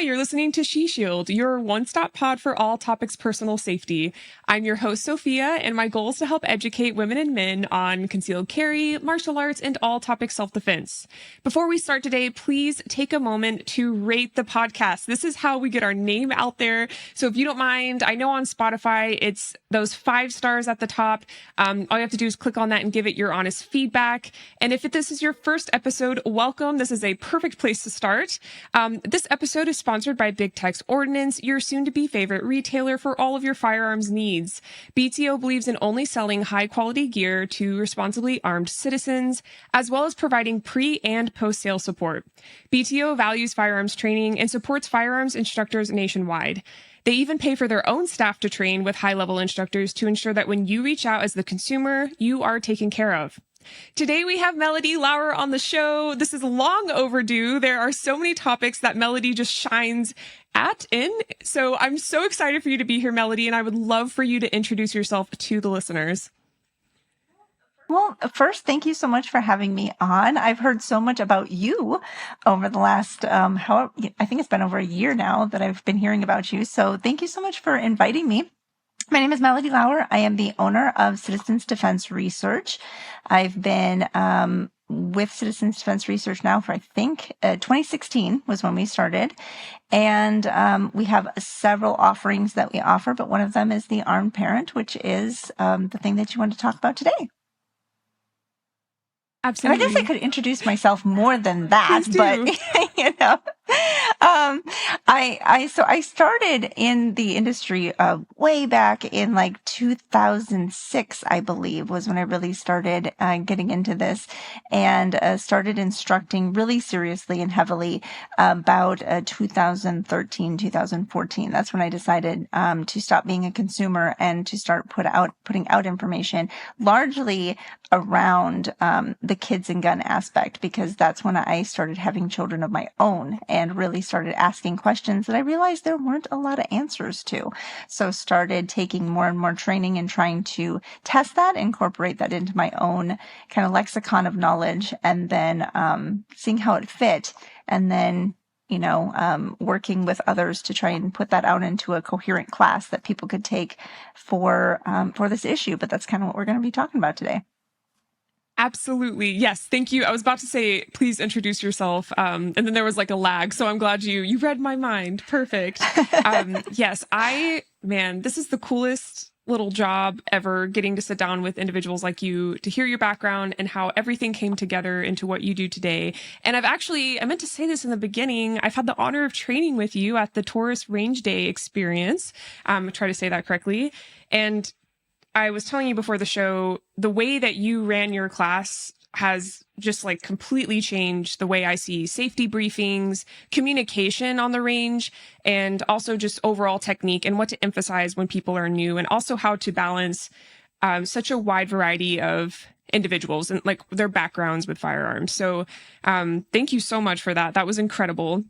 you're listening to She Shield, your one-stop pod for all topics personal safety. I'm your host, Sofia, and my goal is to help educate women and men on concealed carry, martial arts, and all topics self-defense. Before we start today, please take a moment to rate the podcast. This is how we get our name out there. So if you don't mind, I know on Spotify, it's those 5 stars at the top. All you have to do is click on that and give it your honest feedback. And if this is your first episode, welcome. This is a perfect place to start. This episode is sponsored by Big Tech's Ordnance, your soon-to-be favorite retailer for all of your firearms needs. BTO believes in only selling high-quality gear to responsibly armed citizens, as well as providing pre- and post-sale support. BTO values firearms training and supports firearms instructors nationwide. They even pay for their own staff to train with high-level instructors to ensure that when you reach out as the consumer, you are taken care of. Today we have Melody Lauer on the show. This is long overdue. There are so many topics that Melody just shines in. So I'm so excited for you to be here, Melody, and I would love for you to introduce yourself to the listeners. Well, first, thank you so much for having me on. I've heard so much about you over the last, I think it's been over a year now that I've been hearing about you. So thank you so much for inviting me. My name is Melody Lauer. I am the owner of Citizens Defense Research. I've been with Citizens Defense Research now for, I think, 2016 was when we started. And we have several offerings that we offer, but one of them is the Armed Parent, which is the thing that you want to talk about today. Absolutely. And I guess I could introduce myself more than that, but you know, I started in the industry way back in like 2006, I believe, was when I really started getting into this, and started instructing really seriously and heavily about 2013, 2014. That's when I decided to stop being a consumer and to start putting out information largely around the kids and gun aspect, because that's when I started having children of my own and really started asking questions that I realized there weren't a lot of answers to. So started taking more and more training and trying to test that, incorporate that into my own kind of lexicon of knowledge, and then seeing how it fit, and then working with others to try and put that out into a coherent class that people could take for this issue. But that's kind of what we're going to be talking about today. Absolutely. Yes. Thank you. I was about to say, please introduce yourself. And then there was like a lag. So I'm glad you read my mind. Perfect. Yes. This is the coolest little job ever, getting to sit down with individuals like you to hear your background and how everything came together into what you do today. And I meant to say this in the beginning. I've had the honor of training with you at the Taurus Range Day experience. Try to say that correctly. And I was telling you before the show, the way that you ran your class has just like completely changed the way I see safety briefings, communication on the range, and also just overall technique and what to emphasize when people are new, and also how to balance such a wide variety of individuals and like their backgrounds with firearms. So thank you so much for that. That was incredible.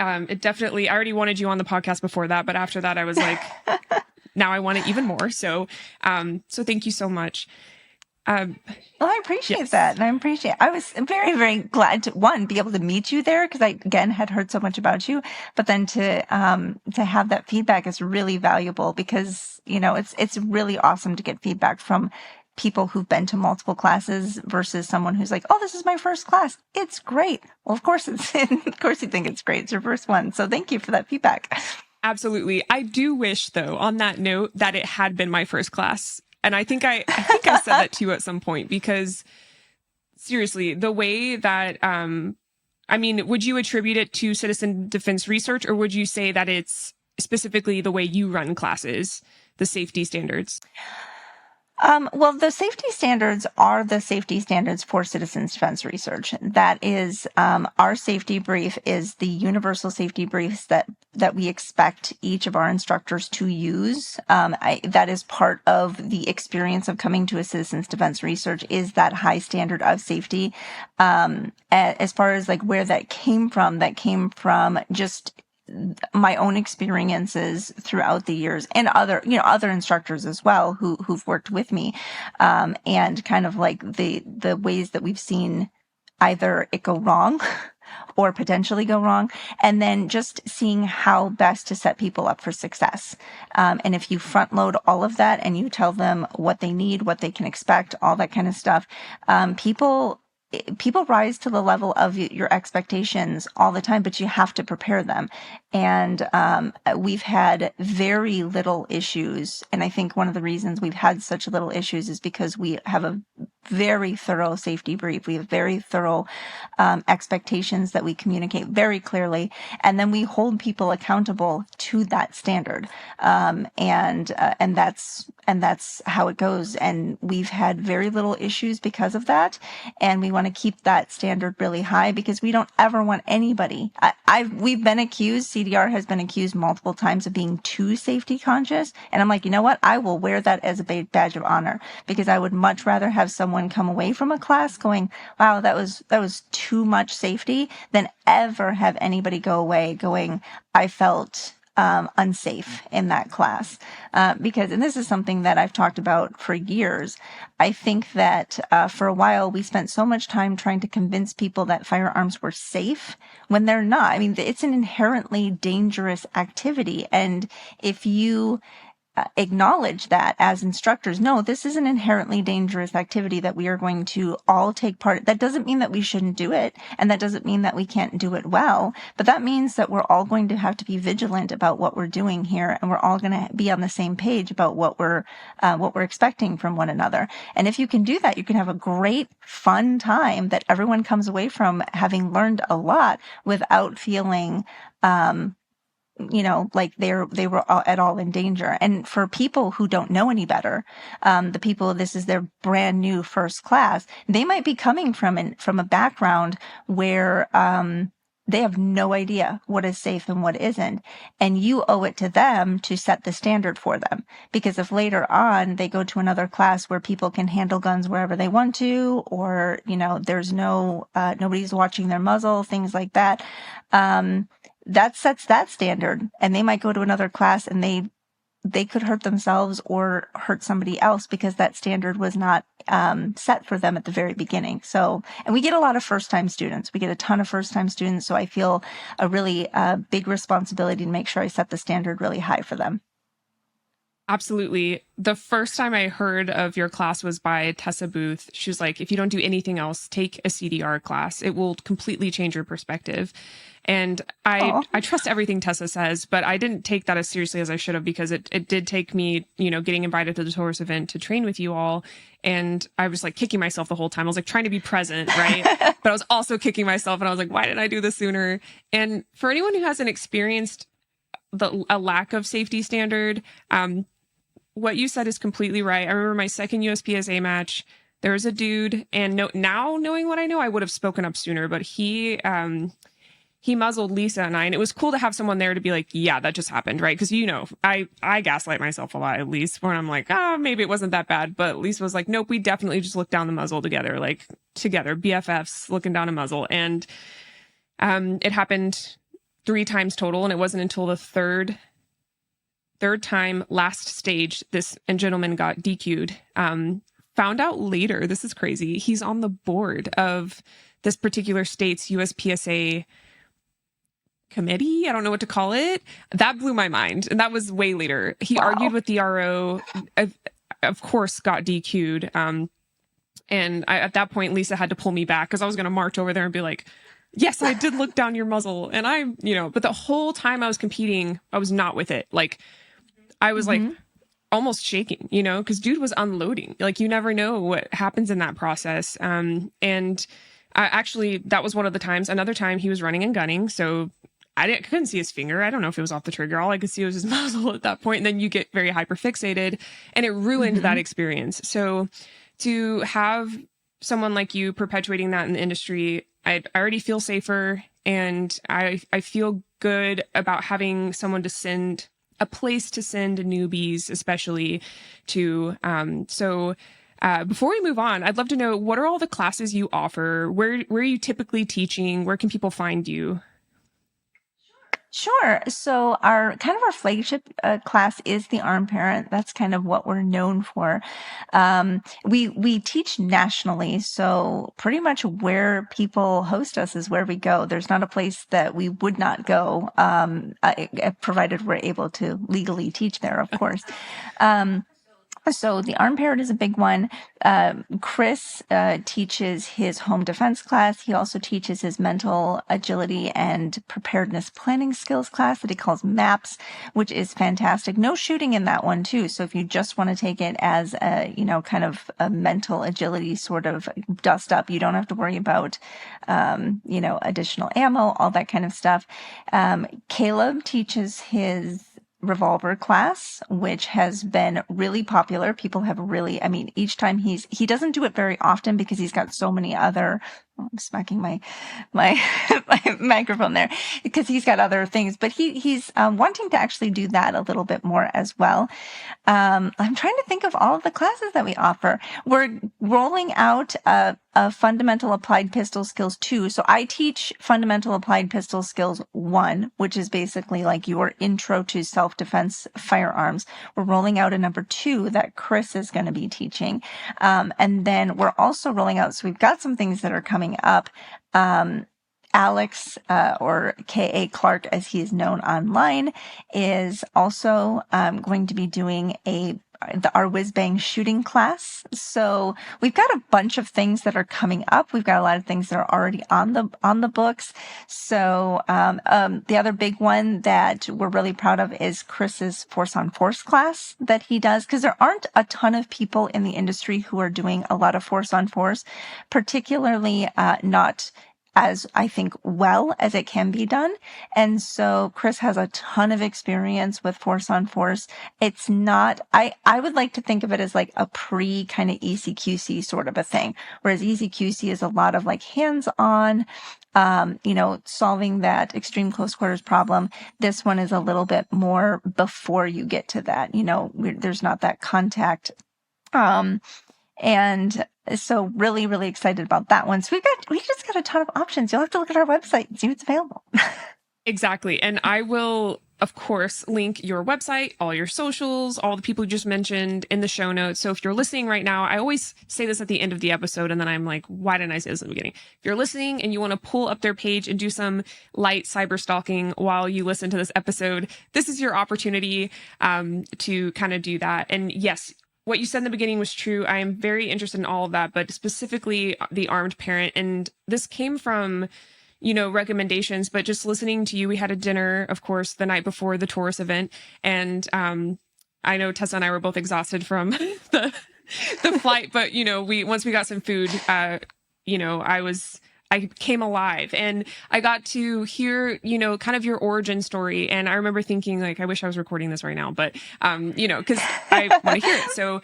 I already wanted you on the podcast before that, but after that I was like, now I want it even more. So thank you so much. Well, I appreciate that. And I was very, very glad to, be able to meet you there, because I, again, had heard so much about you, but then to have that feedback is really valuable, because, it's really awesome to get feedback from people who've been to multiple classes versus someone who's like, oh, this is my first class. It's great. Well, of course you think it's great. It's your first one. So thank you for that feedback. Absolutely. I do wish, though, on that note, that it had been my first class. And I think I said that to you at some point, because seriously, the way that, would you attribute it to Citizen Defense Research, or would you say that it's specifically the way you run classes, the safety standards? Well, the safety standards are the safety standards for Citizens Defense Research. That is, our safety brief is the universal safety briefs that we expect each of our instructors to use. That is part of the experience of coming to a Citizens Defense Research, is that high standard of safety. As far as like where that came from just my own experiences throughout the years, and other instructors as well who've worked with me, and kind of like the ways that we've seen either it go wrong or potentially go wrong. And then just seeing how best to set people up for success. And if you front load all of that and you tell them what they need, what they can expect, all that kind of stuff, people rise to the level of your expectations all the time, but you have to prepare them. And we've had very little issues. And I think one of the reasons we've had such little issues is because we have a very thorough safety brief. We have very thorough expectations that we communicate very clearly. And then we hold people accountable to that standard. And that's how it goes. And we've had very little issues because of that. And we want to keep that standard really high because we don't ever want anybody. We've been accused, CDR has been accused multiple times of being too safety conscious. And I'm like, you know what? I will wear that as a badge of honor because I would much rather have someone come away from a class going, wow, that was too much safety than ever have anybody go away going, I felt unsafe in that class. Because, and this is something that I've talked about for years, I think that for a while we spent so much time trying to convince people that firearms were safe when they're not. I mean, it's an inherently dangerous activity. And if you acknowledge that as instructors, no, this is an inherently dangerous activity that we are going to all take part. That doesn't mean that we shouldn't do it. And that doesn't mean that we can't do it well, but that means that we're all going to have to be vigilant about what we're doing here. And we're all going to be on the same page about what we're expecting from one another. And if you can do that, you can have a great, fun time that everyone comes away from having learned a lot without feeling, like they were at all in danger. And for people who don't know any better, the people, this is their brand new first class, they might be coming from a background where, they have no idea what is safe and what isn't. And you owe it to them to set the standard for them. Because if later on they go to another class where people can handle guns wherever they want to, or, there's nobody's watching their muzzle, things like that, that sets that standard. And they might go to another class and they could hurt themselves or hurt somebody else because that standard was not set for them at the very beginning. So, and we get a lot of first-time students. We get a ton of first-time students. So I feel a really big responsibility to make sure I set the standard really high for them. Absolutely. The first time I heard of your class was by Tessa Booth. She was like, if you don't do anything else, take a CDR class. It will completely change your perspective. And I trust everything Tessa says, but I didn't take that as seriously as I should have because it did take me, getting invited to the Taurus event to train with you all. And I was like kicking myself the whole time. I was like trying to be present, right? But I was also kicking myself and I was like, why didn't I do this sooner? And for anyone who hasn't experienced a lack of safety standard, what you said is completely right. I remember my second USPSA match. There was a dude, and now knowing what I know, I would have spoken up sooner. But he muzzled Lisa and I, and it was cool to have someone there to be like, yeah, that just happened, right? Because I gaslight myself a lot, at least, when I'm like, maybe it wasn't that bad. But Lisa was like, nope, we definitely just looked down the muzzle together, BFFs looking down a muzzle, and it happened 3 times total, and it wasn't until the third time, last stage, this gentleman got DQ'd. Found out later, this is crazy, he's on the board of this particular state's USPSA committee. I don't know what to call it. That blew my mind. And that was way later. He argued with the RO, of course, got DQ'd. And at that point, Lisa had to pull me back because I was going to march over there and be like, yes, I did look down your muzzle. And but the whole time I was competing, I was not with it. Like, I was like almost shaking, because dude was unloading. Like, you never know what happens in that process. And actually, that was one of the times. Another time he was running and gunning. So I couldn't see his finger. I don't know if it was off the trigger. All I could see was his muzzle at that point. And then you get very hyperfixated and it ruined that experience. So to have someone like you perpetuating that in the industry, I already feel safer. And I feel good about having someone to send a place to send newbies, especially to. Before we move on, I'd love to know, what are all the classes you offer? Where are you typically teaching? Where can people find you? Sure. So our flagship class is the Armed Parent. That's kind of what we're known for. We teach nationally, so pretty much where people host us is where we go. There's not a place that we would not go, provided we're able to legally teach there, of course. So the Armed Parent is a big one. Chris teaches his home defense class. He also teaches his mental agility and preparedness planning skills class that he calls MAPS, which is fantastic. No shooting in that one too. So if you just want to take it as a, kind of a mental agility sort of dust up, you don't have to worry about, additional ammo, all that kind of stuff. Caleb teaches his revolver class, which has been really popular. People have really, each time he doesn't do it very often because he's got so many other, I'm smacking my my microphone there because he's got other things, but he's wanting to actually do that a little bit more as well. I'm trying to think of all of the classes that we offer. We're rolling out a fundamental applied pistol skills 2. So I teach fundamental applied pistol skills 1, which is basically like your intro to self-defense firearms. We're rolling out a number 2 that Chris is going to be teaching. And then we're also rolling out, so we've got some things that are coming up. Alex, or K.A. Clark, as he is known online, is also going to be doing our whiz bang shooting class. So we've got a bunch of things that are coming up. We've got a lot of things that are already on the books. So the other big one that we're really proud of is Chris's Force on Force class that he does, because there aren't a ton of people in the industry who are doing a lot of Force on Force, particularly not as I think well as it can be done. And so Chris has a ton of experience with Force on Force. It's not, I would like to think of it as like a pre kind of ECQC sort of a thing, whereas ECQC is a lot of like hands-on, solving that extreme close quarters problem. This one is a little bit more before you get to that, there's not that contact. And so really, really excited about that one. So we just got a ton of options. You'll have to look at our website and see what's available. Exactly. And I will, of course, link your website, all your socials, all the people you just mentioned in the show notes. So if you're listening right now, I always say this at the end of the episode, and then I'm like, why didn't I say this in the beginning? If you're listening and you want to pull up their page and do some light cyber stalking while you listen to this episode, this is your opportunity to kind of do that. And yes, what you said in the beginning was true. I am very interested in all of that, but specifically the Armed Parent. And this came from, recommendations, but just listening to you, we had a dinner, of course, the night before the Taurus event. And I know Tessa and I were both exhausted from the flight, but, once we got some food, I came alive and I got to hear, kind of your origin story. And I remember thinking like, I wish I was recording this right now, but, cause I want to hear it. So,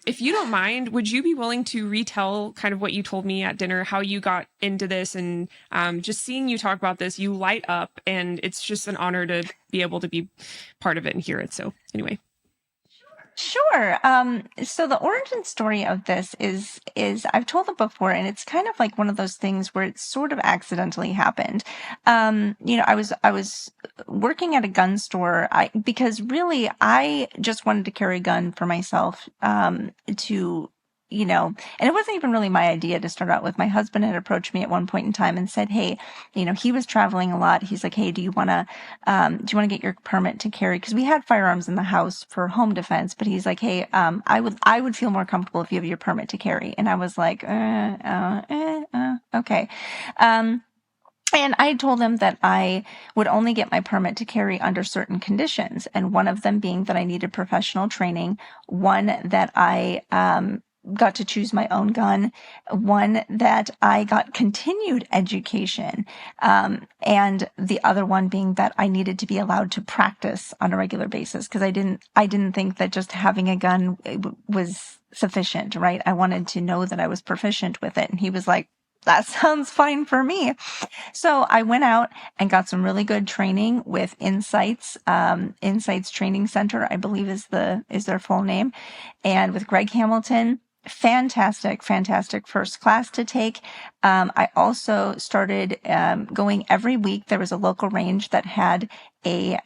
if you don't mind, would you be willing to retell kind of what you told me at dinner, how you got into this, and, just seeing you talk about this, you light up, and it's just an honor to be able to be part of it and hear it. So anyway. Sure. So the origin story of this is I've told it before, and it's kind of like one of those things where it sort of accidentally happened. I was working at a gun store, because really I just wanted to carry a gun for myself, and it wasn't even really my idea to start out with. My husband had approached me at one point in time and said, hey, he was traveling a lot. He's like, hey, do you want to get your permit to carry? Cause we had firearms in the house for home defense, but he's like, hey, I would feel more comfortable if you have your permit to carry. And I was like, okay. And I told him that I would only get my permit to carry under certain conditions. And one of them being that I needed professional training, one that I, got to choose my own gun, one that I got continued education, and the other one being that I needed to be allowed to practice on a regular basis, because I didn't think that just having a gun was sufficient, right? I wanted to know that I was proficient with it. And he was like, that sounds fine for me. So I went out and got some really good training with Insights, Insights Training Center, I believe is their full name, and with Greg Hamilton. fantastic, fantastic first class to take. I also started going every week. There was a local range that had a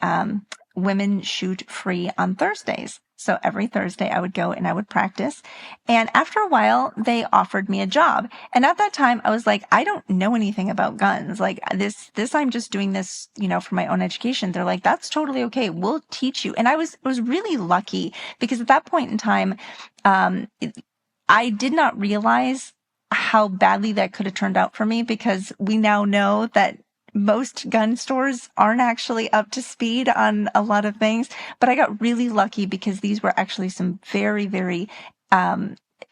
women shoot free on Thursdays. So every Thursday I would go and I would practice. And after a while, they offered me a job. And at that time, I was like, I don't know anything about guns. Like this, I'm just doing this, for my own education. They're like, that's totally okay. We'll teach you. And I was really lucky because at that point in time, I did not realize how badly that could have turned out for me, because we now know that most gun stores aren't actually up to speed on a lot of things. But I got really lucky because these were actually some very, very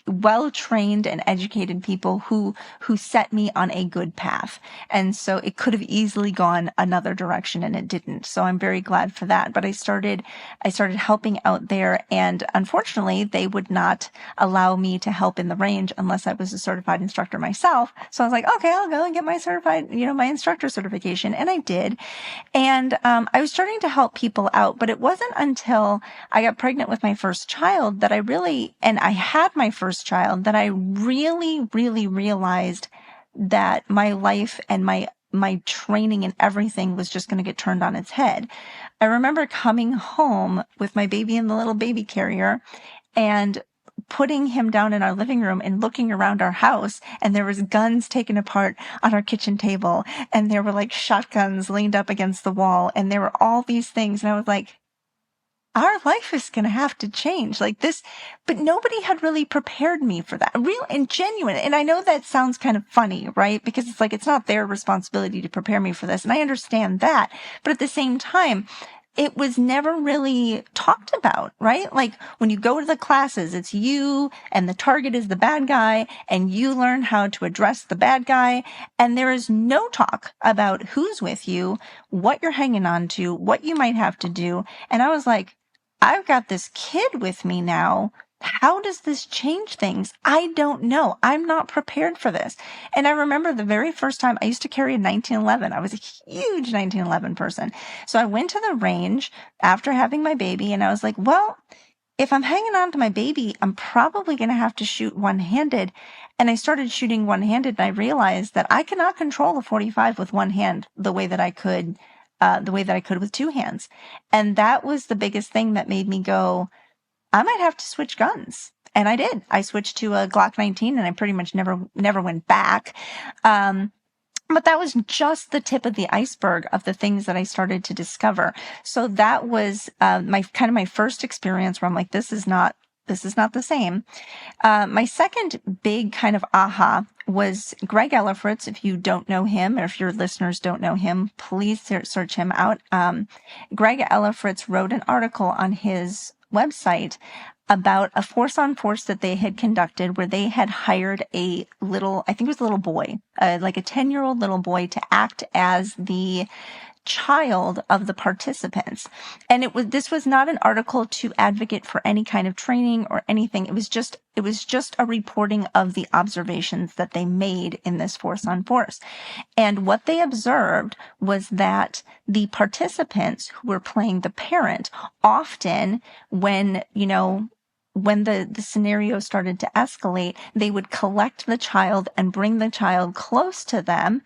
well-trained and educated people who set me on a good path. And so it could have easily gone another direction and it didn't. So I'm very glad for that. But I started helping out there, and unfortunately they would not allow me to help in the range unless I was a certified instructor myself. So I was like, okay, I'll go and get my certified, my instructor certification. And I did. And I was starting to help people out, but it wasn't until I got pregnant with my first child that I had my first child, that I really, really realized that my life and my training and everything was just going to get turned on its head. I remember coming home with my baby in the little baby carrier and putting him down in our living room and looking around our house, and there was guns taken apart on our kitchen table, and there were like shotguns leaned up against the wall, and there were all these things. And I was like, our life is going to have to change like this. But nobody had really prepared me for that. Real and genuine. And I know that sounds kind of funny, right? Because it's like, it's not their responsibility to prepare me for this. And I understand that. But at the same time, it was never really talked about, right? Like when you go to the classes, it's you and the target is the bad guy, and you learn how to address the bad guy. And there is no talk about who's with you, what you're hanging on to, what you might have to do. And I was like, I've got this kid with me now. How does this change things? I don't know. I'm not prepared for this. And I remember the very first time I used to carry a 1911. I was a huge 1911 person. So I went to the range after having my baby, and I was like, well, if I'm hanging on to my baby, I'm probably going to have to shoot one-handed. And I started shooting one-handed, and I realized that I cannot control a 45 with one hand the way that I could with two hands. And that was the biggest thing that made me go, I might have to switch guns. And I did. I switched to a Glock 19, and I pretty much never went back. But that was just the tip of the iceberg of the things that I started to discover. So that was my first experience where I'm like, this is not the same. My second big kind of aha was Greg Ellifritz. If you don't know him, or if your listeners don't know him, please search him out. Greg Ellifritz wrote an article on his website about a force-on-force that they had conducted, where they had hired I think it was a little boy, like a 10-year-old little boy, to act as the child of the participants. And this was not an article to advocate for any kind of training or anything. It was just a reporting of the observations that they made in this force on force. And what they observed was that the participants who were playing the parent, often when the scenario started to escalate, they would collect the child and bring the child close to them.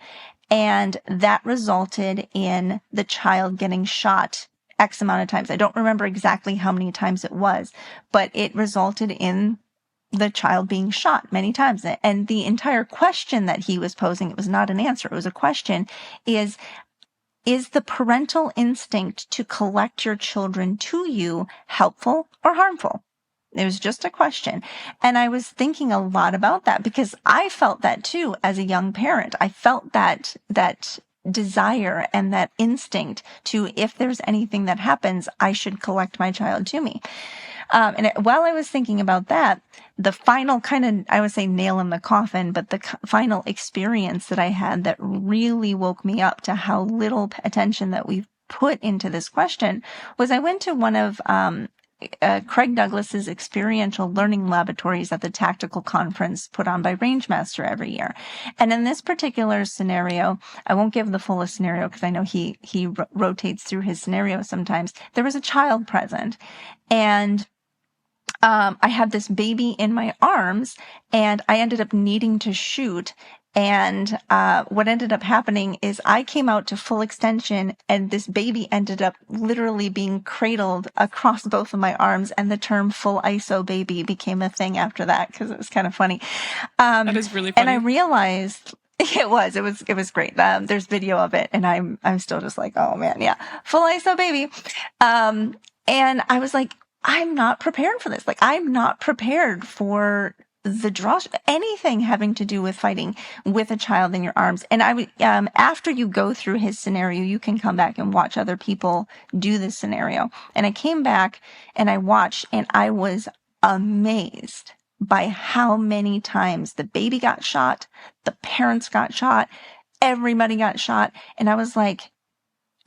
And that resulted in the child getting shot X amount of times. I don't remember exactly how many times it was, but it resulted in the child being shot many times. And the entire question that he was posing, it was not an answer, it was a question, is the parental instinct to collect your children to you helpful or harmful? It was just a question. And I was thinking a lot about that, because I felt that too as a young parent. I felt that desire and that instinct to, if there's anything that happens, I should collect my child to me. While I was thinking about that, the final kind of, I would say, nail in the coffin, but the final experience that I had that really woke me up to how little attention that we've put into this question was, I went to one of Craig Douglas's experiential learning laboratories at the tactical conference put on by Rangemaster every year. And in this particular scenario, I won't give the fullest scenario because I know he rotates through his scenarios sometimes. There was a child present, and I had this baby in my arms, and I ended up needing to shoot. And what ended up happening is I came out to full extension, and this baby ended up literally being cradled across both of my arms. And the term full ISO baby became a thing after that, because it was kind of funny. That is really And I funny. realized it was great. There's video of it, and I'm still just like, oh man, yeah, full ISO baby. And I was like, I'm not prepared for this. Like, I'm not prepared for the draw, anything having to do with fighting with a child in your arms. And after you go through his scenario, you can come back and watch other people do this scenario. And I came back and I watched, and I was amazed by how many times the baby got shot, the parents got shot, everybody got shot. And I was like,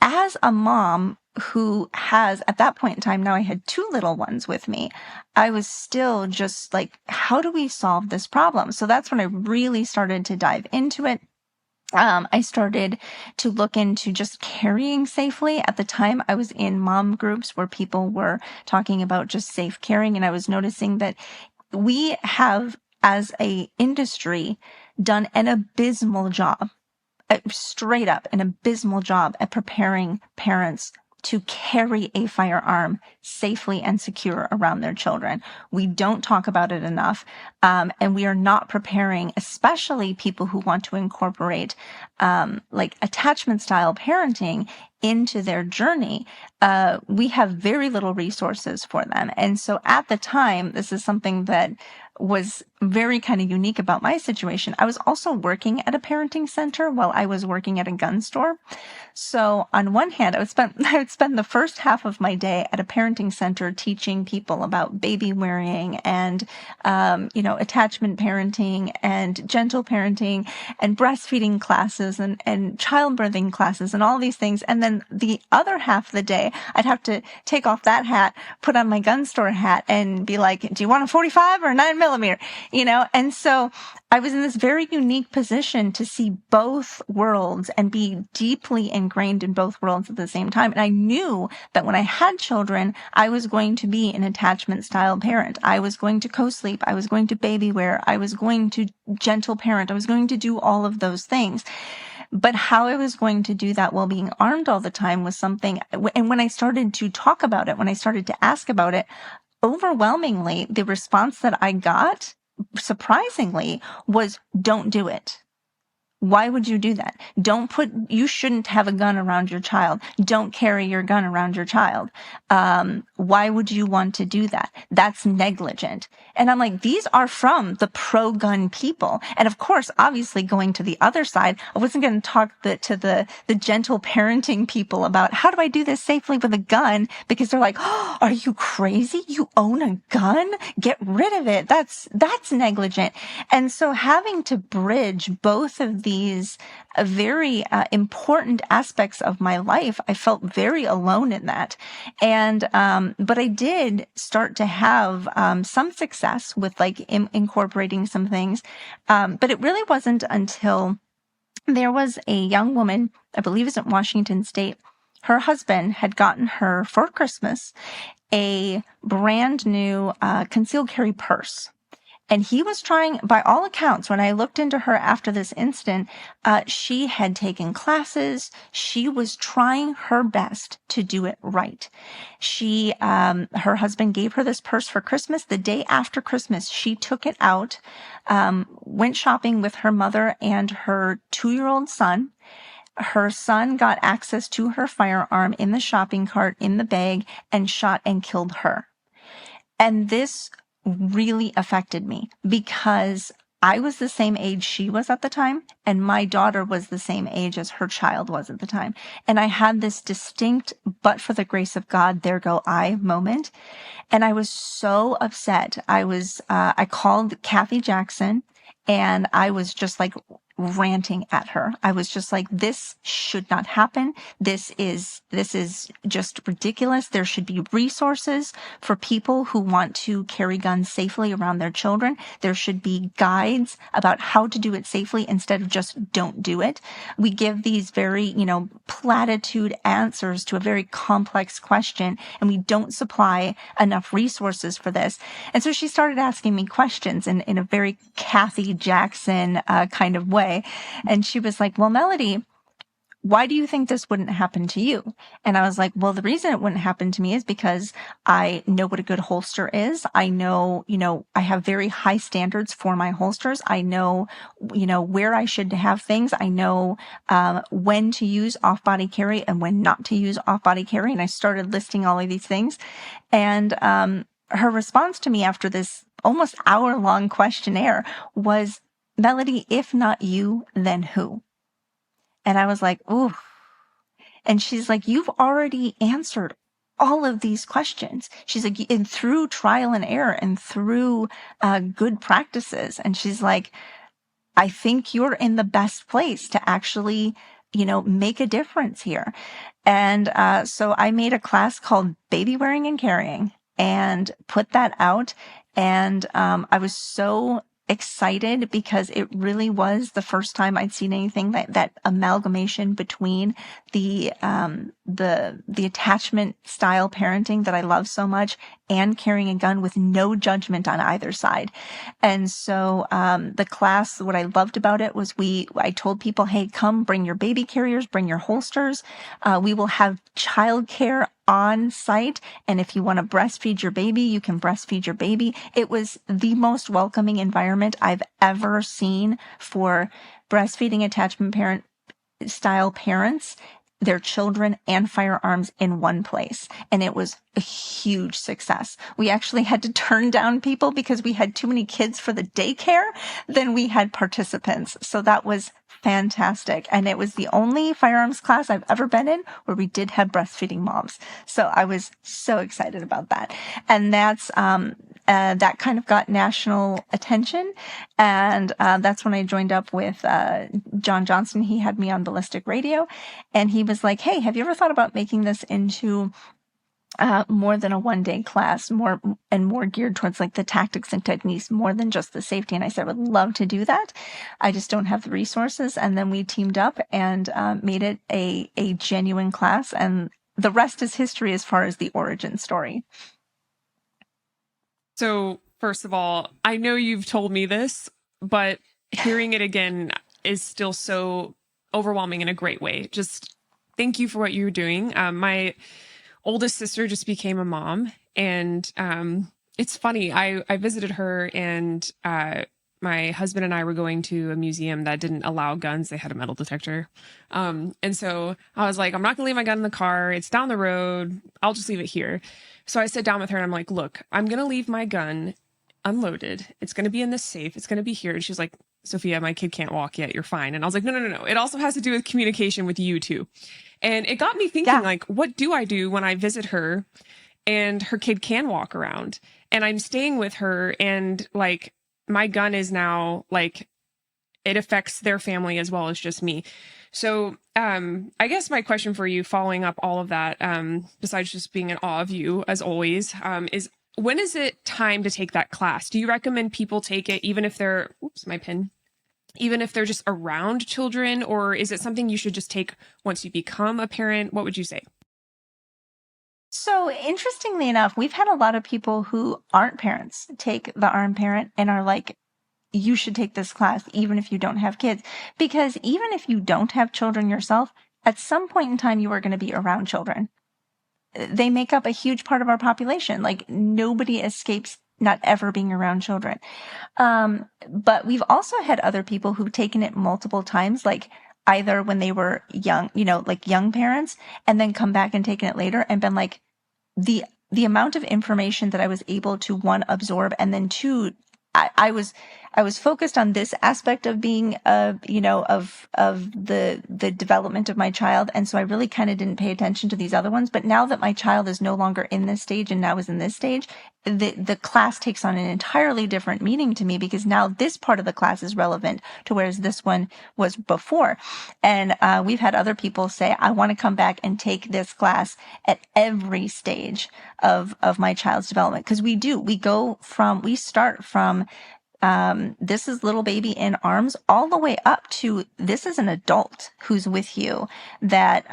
as a mom who has, at that point in time, now I had 2 little ones with me, I was still just like, how do we solve this problem? So that's when I really started to dive into it. I started to look into just carrying safely. At the time, I was in mom groups where people were talking about just safe carrying, and I was noticing that we have, as a industry, done an abysmal job, straight up an abysmal job at preparing parents to carry a firearm safely and secure around their children. We don't talk about it enough, and we are not preparing, especially people who want to incorporate like attachment style parenting into their journey. We have very little resources for them. And so at the time, this is something that was very kind of unique about my situation. I was also working at a parenting center while I was working at a gun store. So on one hand, I would spend the first half of my day at a parenting center teaching people about baby wearing and, attachment parenting and gentle parenting and breastfeeding classes and childbirthing classes and all these things. And then the other half of the day, I'd have to take off that hat, put on my gun store hat, and be like, do you want a 45 or a 9mm? And so I was in this very unique position to see both worlds and be deeply ingrained in both worlds at the same time. And I knew that when I had children, I was going to be an attachment style parent. I was going to co-sleep. I was going to baby wear. I was going to gentle parent. I was going to do all of those things. But how I was going to do that while being armed all the time was something. And when I started to talk about it, when I started to ask about it, overwhelmingly, the response that I got, surprisingly, was don't do it. Why would you do that? You shouldn't have a gun around your child. Don't carry your gun around your child. Why would you want to do that? That's negligent. And I'm like, these are from the pro-gun people. And of course, obviously going to the other side, I wasn't going to talk to the gentle parenting people about how do I do this safely with a gun? Because they're like, oh, are you crazy? You own a gun? Get rid of it. That's negligent. And so having to bridge both of these very important aspects of my life, I felt very alone in that. And, but I did start to have some success with like incorporating some things. But it really wasn't until there was a young woman, I believe it's in Washington State. Her husband had gotten her for Christmas a brand new concealed carry purse. And he was trying, by all accounts, when I looked into her after this incident, she had taken classes. She was trying her best to do it right. Her husband gave her this purse for Christmas. The day after Christmas, she took it out, went shopping with her mother and her 2-year-old son. Her son got access to her firearm in the shopping cart, in the bag, and shot and killed her. And this really affected me because I was the same age she was at the time, and my daughter was the same age as her child was at the time. And I had this distinct, but for the grace of God, there go I moment. And I was so upset. I called Kathy Jackson, and I was just like, ranting at her. I was just like, this should not happen. This is just ridiculous. There should be resources for people who want to carry guns safely around their children. There should be guides about how to do it safely instead of just don't do it. We give these very, platitude answers to a very complex question, and we don't supply enough resources for this. And so she started asking me questions in a very Kathy Jackson kind of way. And she was like, well, Melody, why do you think this wouldn't happen to you? And I was like, well, the reason it wouldn't happen to me is because I know what a good holster is. I know, I have very high standards for my holsters. I know, where I should have things. I know when to use off-body carry and when not to use off-body carry. And I started listing all of these things. And her response to me after this almost hour-long questionnaire was, Melody, if not you, then who? And I was like, ooh. And she's like, you've already answered all of these questions. She's like, and through trial and error and through good practices. And she's like, I think you're in the best place to actually, make a difference here. And so I made a class called Baby Wearing and Carrying and put that out. And I was so excited because it really was the first time I'd seen anything that amalgamation between the attachment style parenting that I love so much and carrying a gun with no judgment on either side. And so the class, what I loved about it was I told people, hey, come bring your baby carriers, bring your holsters. We will have childcare on site. And if you want to breastfeed your baby, you can breastfeed your baby. It was the most welcoming environment I've ever seen for breastfeeding attachment parent style parents, their children and firearms in one place. And it was a huge success. We actually had to turn down people because we had too many kids for the daycare than we had participants. So that was fantastic. And it was the only firearms class I've ever been in where we did have breastfeeding moms. So I was so excited about that. And that's, that kind of got national attention. And that's when I joined up with John Johnson. He had me on Ballistic Radio. And he was like, hey, have you ever thought about making this into more than a one-day class, more geared towards like the tactics and techniques, more than just the safety? And I said, I would love to do that. I just don't have the resources. And then we teamed up and made it a genuine class. And the rest is history as far as the origin story. So first of all, I know you've told me this, but hearing it again is still so overwhelming in a great way. Just thank you for what you're doing. My oldest sister just became a mom, and it's funny. I visited her, and my husband and I were going to a museum that didn't allow guns. They had a metal detector. And so I was like, I'm not gonna leave my gun in the car. It's down the road. I'll just leave it here. So I sat down with her and I'm like, look, I'm going to leave my gun unloaded. It's going to be in this safe. It's going to be here. And she's like, Sofia, my kid can't walk yet. You're fine. And I was like, no. It also has to do with communication with you too. And it got me thinking, like, what do I do when I visit her and her kid can walk around and I'm staying with her and like my gun is now like, it affects their family as well as just me. So I guess my question for you, following up all of that, besides just being in awe of you as always, is when is it time to take that class? Do you recommend people take it even if they're, even if they're just around children, or is it something you should just take once you become a parent? What would you say? So interestingly enough, we've had a lot of people who aren't parents take the Armed Parent and are like, you should take this class even if you don't have kids, because even if you don't have children yourself, at some point in time, you are going to be around children. They make up a huge part of our population. Like nobody escapes not ever being around children. But we've also had other people who've taken it multiple times, like either when they were young, like young parents, and then come back and taken it later and been like, the amount of information that I was able to, one, absorb, and then two, I was I was focused on this aspect of being, of the development of my child. And so I really kind of didn't pay attention to these other ones. But now that my child is no longer in this stage and now is in this stage, the class takes on an entirely different meaning to me, because now this part of the class is relevant to whereas this one was before. And we've had other people say, I want to come back and take this class at every stage of my child's development. Because we start from this is little baby in arms all the way up to this is an adult who's with you that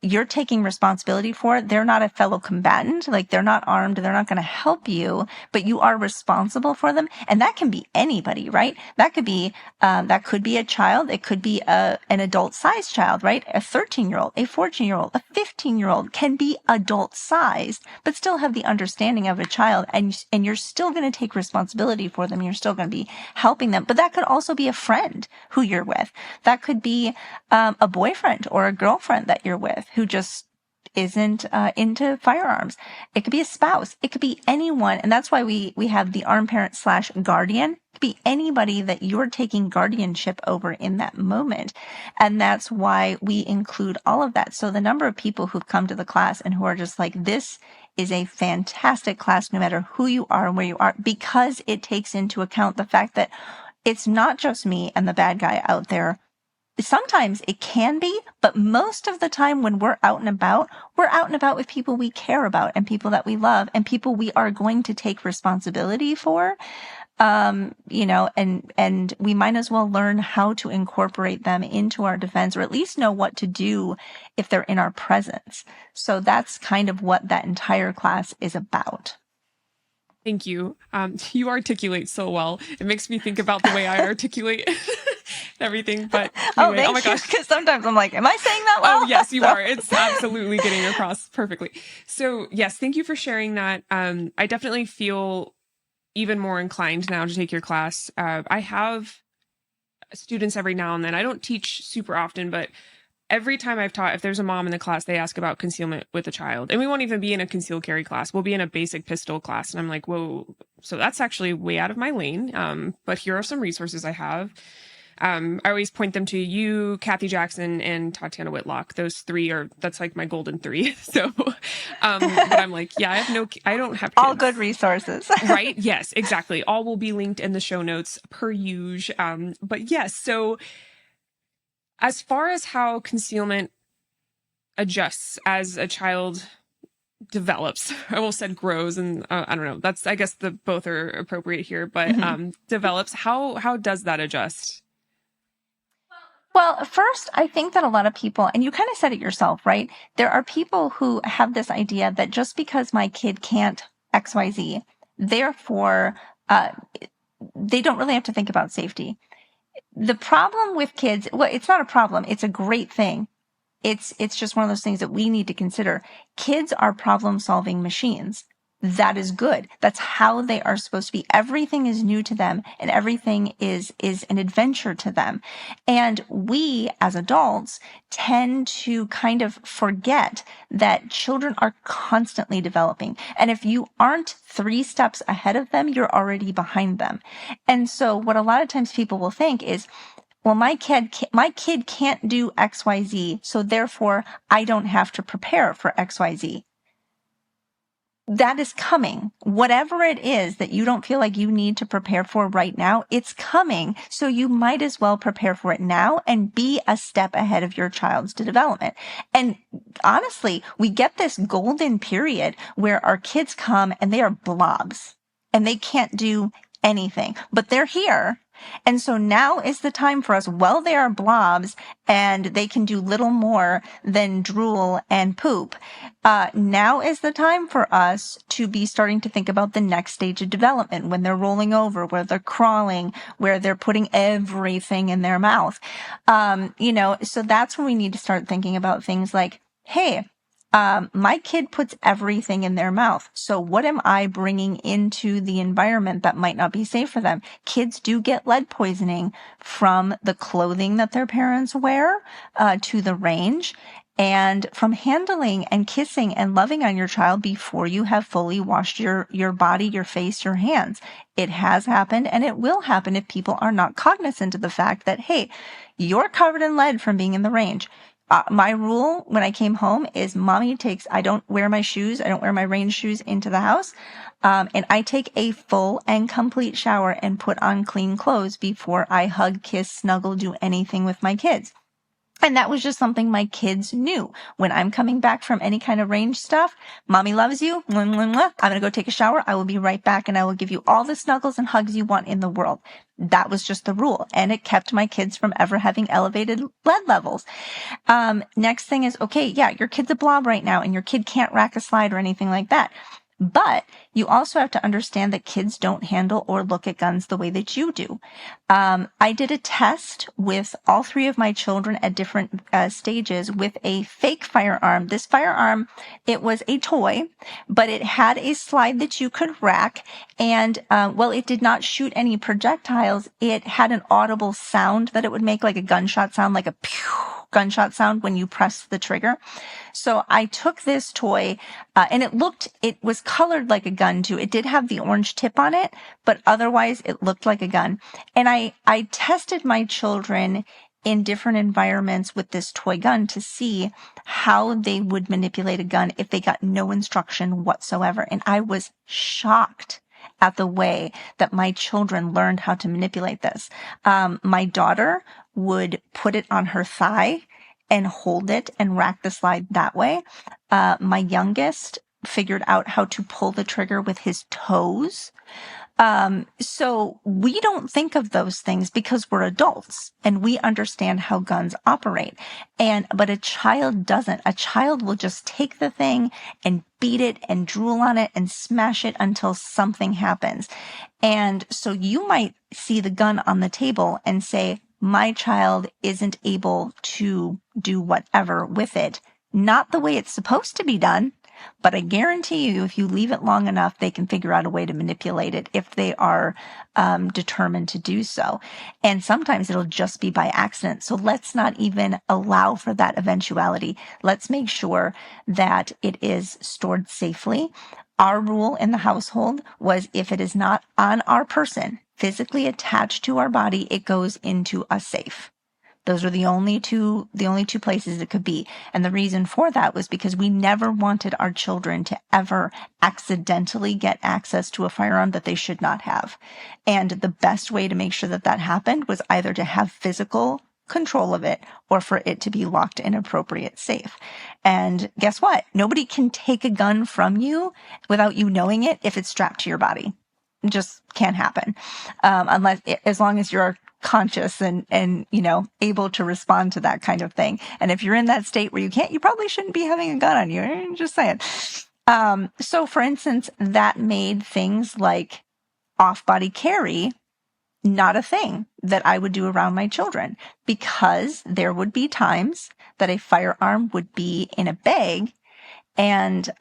you're taking responsibility for. They're not a fellow combatant. Like, they're not armed. They're not going to help you, but you are responsible for them. And that can be anybody, right? That could be a child. It could be an adult sized child, right? A 13-year-old, a 14-year-old, a 15-year-old can be adult sized, but still have the understanding of a child. And you're still going to take responsibility for them. You're still going to be helping them. But that could also be a friend who you're with. That could be a boyfriend or a girlfriend that you're with who just isn't into firearms. It could be a spouse. It could be anyone. And that's why we have the armed parent / guardian. It could be anybody that you're taking guardianship over in that moment. And that's why we include all of that. So the number of people who've come to the class and who are just like, this is a fantastic class, no matter who you are and where you are, because it takes into account the fact that it's not just me and the bad guy out there. Sometimes it can be, but most of the time when we're out and about with people we care about and people that we love and people we are going to take responsibility for. And we might as well learn how to incorporate them into our defense, or at least know what to do if they're in our presence. So that's kind of what that entire class is about. Thank you. You articulate so well. It makes me think about the way I articulate everything. But anyway, oh my gosh, because sometimes I'm like, am I saying that well? Oh, yes, you are. It's absolutely getting across perfectly. So yes, thank you for sharing that. I definitely feel even more inclined now to take your class. I have students every now and then. I don't teach super often, but every time I've taught, if there's a mom in the class, they ask about concealment with a child. And we won't even be in a concealed carry class. We'll be in a basic pistol class. And I'm like, whoa, so that's actually way out of my lane. But here are some resources I have. I always point them to you, Kathy Jackson, and Tatiana Whitlock. Those three that's like my golden three. So, but I'm like, yeah, I don't have kids. All good resources. Right? Yes, exactly. All will be linked in the show notes per usual. But yes, so as far as how concealment adjusts as a child develops, I almost said grows, and I don't know. I guess both are appropriate here, but develops. How does that adjust? Well, first, I think that a lot of people, and you kind of said it yourself, right? There are people who have this idea that just because my kid can't XYZ, therefore, they don't really have to think about safety. The problem with kids, well, it's not a problem. It's a great thing. It's just one of those things that we need to consider. Kids are problem-solving machines. That is good. That's how they are supposed to be. Everything is new to them and everything is an adventure to them. And we as adults tend to kind of forget that children are constantly developing. And if you aren't 3 steps ahead of them, you're already behind them. And so what a lot of times people will think is, well, my kid can't do XYZ, so therefore I don't have to prepare for XYZ. That is coming. Whatever it is that you don't feel like you need to prepare for right now, it's coming. So you might as well prepare for it now and be a step ahead of your child's development. And honestly, we get this golden period where our kids come and they are blobs and they can't do anything, but they're here. And so now is the time for us, well, they are blobs and they can do little more than drool and poop. Now is the time for us to be starting to think about the next stage of development, when they're rolling over, where they're crawling, where they're putting everything in their mouth. So that's when we need to start thinking about things like, hey, my kid puts everything in their mouth. So what am I bringing into the environment that might not be safe for them? Kids do get lead poisoning from the clothing that their parents wear to the range. and from handling and kissing and loving on your child before you have fully washed your body, your face, your hands. It has happened, and it will happen if people are not cognizant of the fact that, hey, you're covered in lead from being in the range. My rule when I came home is I don't wear my shoes. I don't wear my range shoes into the house. And I take a full and complete shower and put on clean clothes before I hug, kiss, snuggle, do anything with my kids. And that was just something my kids knew. When I'm coming back from any kind of range stuff, mommy loves you. Mwah, mwah, mwah. I'm going to go take a shower. I will be right back, and I will give you all the snuggles and hugs you want in the world. That was just the rule. And it kept my kids from ever having elevated lead levels. Next thing is, okay, yeah, your kid's a blob right now and your kid can't rack a slide or anything like that. But you also have to understand that kids don't handle or look at guns the way that you do. I did a test with all three of my children at different stages with a fake firearm. This firearm, it was a toy, but it had a slide that you could rack. And while it did not shoot any projectiles, it had an audible sound that it would make, like a gunshot sound, like a pew gunshot sound when you press the trigger. So I took this toy, and it was colored like a gun too. It did have the orange tip on it, but otherwise it looked like a gun. And I tested my children in different environments with this toy gun to see how they would manipulate a gun if they got no instruction whatsoever. And I was shocked at the way that my children learned how to manipulate this. My daughter would put it on her thigh and hold it and rack the slide that way. My youngest figured out how to pull the trigger with his toes. So we don't think of those things because we're adults and we understand how guns operate. But a child doesn't. A child will just take the thing and beat it and drool on it and smash it until something happens. And so you might see the gun on the table and say, my child isn't able to do whatever with it. Not the way it's supposed to be done. But I guarantee you, if you leave it long enough, they can figure out a way to manipulate it if they are determined to do so. And sometimes it'll just be by accident. So let's not even allow for that eventuality. Let's make sure that it is stored safely. Our rule in the household was if it is not on our person, physically attached to our body, it goes into a safe. Those are the only two places it could be. And the reason for that was because we never wanted our children to ever accidentally get access to a firearm that they should not have. And the best way to make sure that that happened was either to have physical control of it or for it to be locked in an appropriate safe. And guess what? Nobody can take a gun from you without you knowing it if it's strapped to your body. It just can't happen. As long as you're conscious and able to respond to that kind of thing. And if you're in that state where you can't, you probably shouldn't be having a gun on you. I'm just saying. So for instance, that made things like off-body carry not a thing that I would do around my children, because there would be times that a firearm would be in a bag and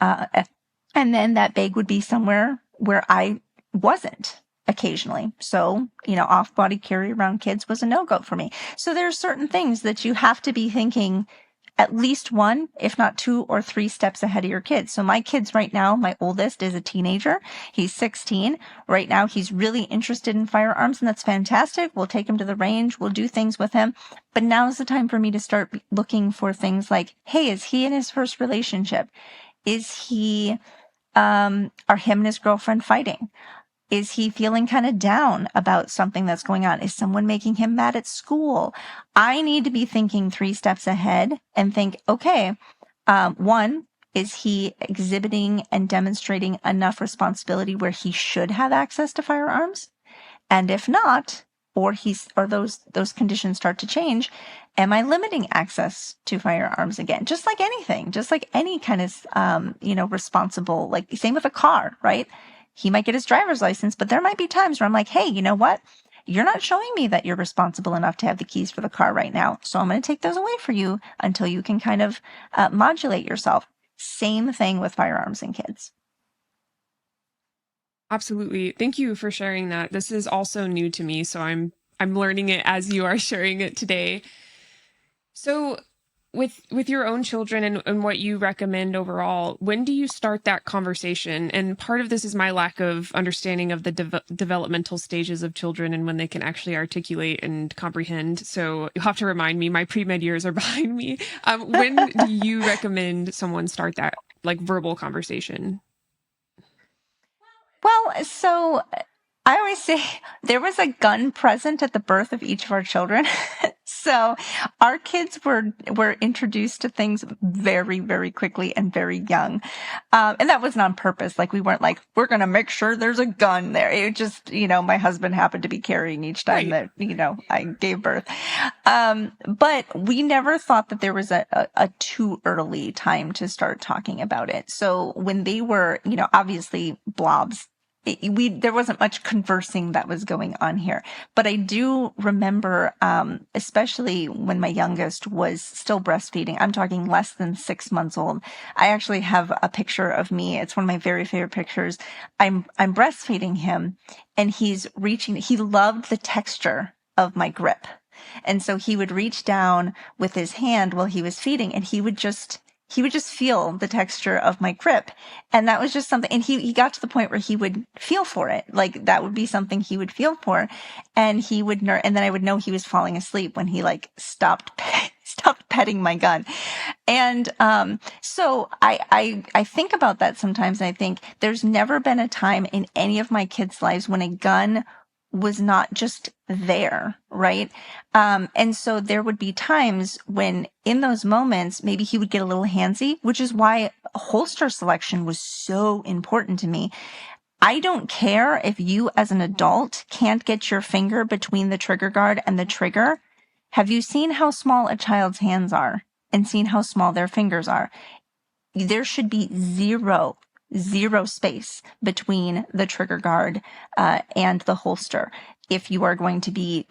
then that bag would be somewhere where I wasn't occasionally. So, off-body carry around kids was a no-go for me. So there's certain things that you have to be thinking at least one, if not two or three steps ahead of your kids. So my kids right now, my oldest is a teenager. He's 16. Right now, he's really interested in firearms, and that's fantastic. We'll take him to the range. We'll do things with him. But now's the time for me to start looking for things like, hey, is he in his first relationship? Is he, are him and his girlfriend fighting? Is he feeling kind of down about something that's going on? Is someone making him mad at school? I need to be thinking 3 steps ahead and think, okay, one, is he exhibiting and demonstrating enough responsibility where he should have access to firearms? And if not, or those conditions start to change, am I limiting access to firearms again? Just like anything, just like any kind of, responsible, like same with a car, right? He might get his driver's license, but there might be times where I'm like, hey, you know what? You're not showing me that you're responsible enough to have the keys for the car right now. So I'm going to take those away for you until you can kind of modulate yourself. Same thing with firearms and kids. Absolutely. Thank you for sharing that. This is also new to me, so I'm learning it as you are sharing it today. So with your own children and what you recommend overall, when do you start that conversation? And part of this is my lack of understanding of the developmental stages of children and when they can actually articulate and comprehend. So you'll have to remind me. My pre-med years are behind me. When do you recommend someone start that like verbal conversation? Well, so I always say there was a gun present at the birth of each of our children. So our kids were introduced to things very, very quickly and very young. And that wasn't on purpose. Like we weren't like, we're going to make sure there's a gun there. It just, my husband happened to be carrying each time Right. that, I gave birth. But we never thought that there was a too early time to start talking about it. So when they were, obviously blobs, there wasn't much conversing that was going on here, but I do remember, especially when my youngest was still breastfeeding, I'm talking less than 6 months old. I actually have a picture of me. It's one of my very favorite pictures. I'm breastfeeding him and he loved the texture of my grip. And so he would reach down with his hand while he was feeding and he would just feel the texture of my grip. And that was just something, and he got to the point where he would feel for it. Like that would be something he would feel for. And he would, and then I would know he was falling asleep when he like stopped petting my gun. And, so I think about that sometimes. And I think there's never been a time in any of my kids' lives when a gun was not just there, right? And so there would be times when in those moments, maybe he would get a little handsy, which is why holster selection was so important to me. I don't care if you as an adult can't get your finger between the trigger guard and the trigger. Have you seen how small a child's hands are and seen how small their fingers are? There should be zero space between the trigger guard and the holster if you are going to be,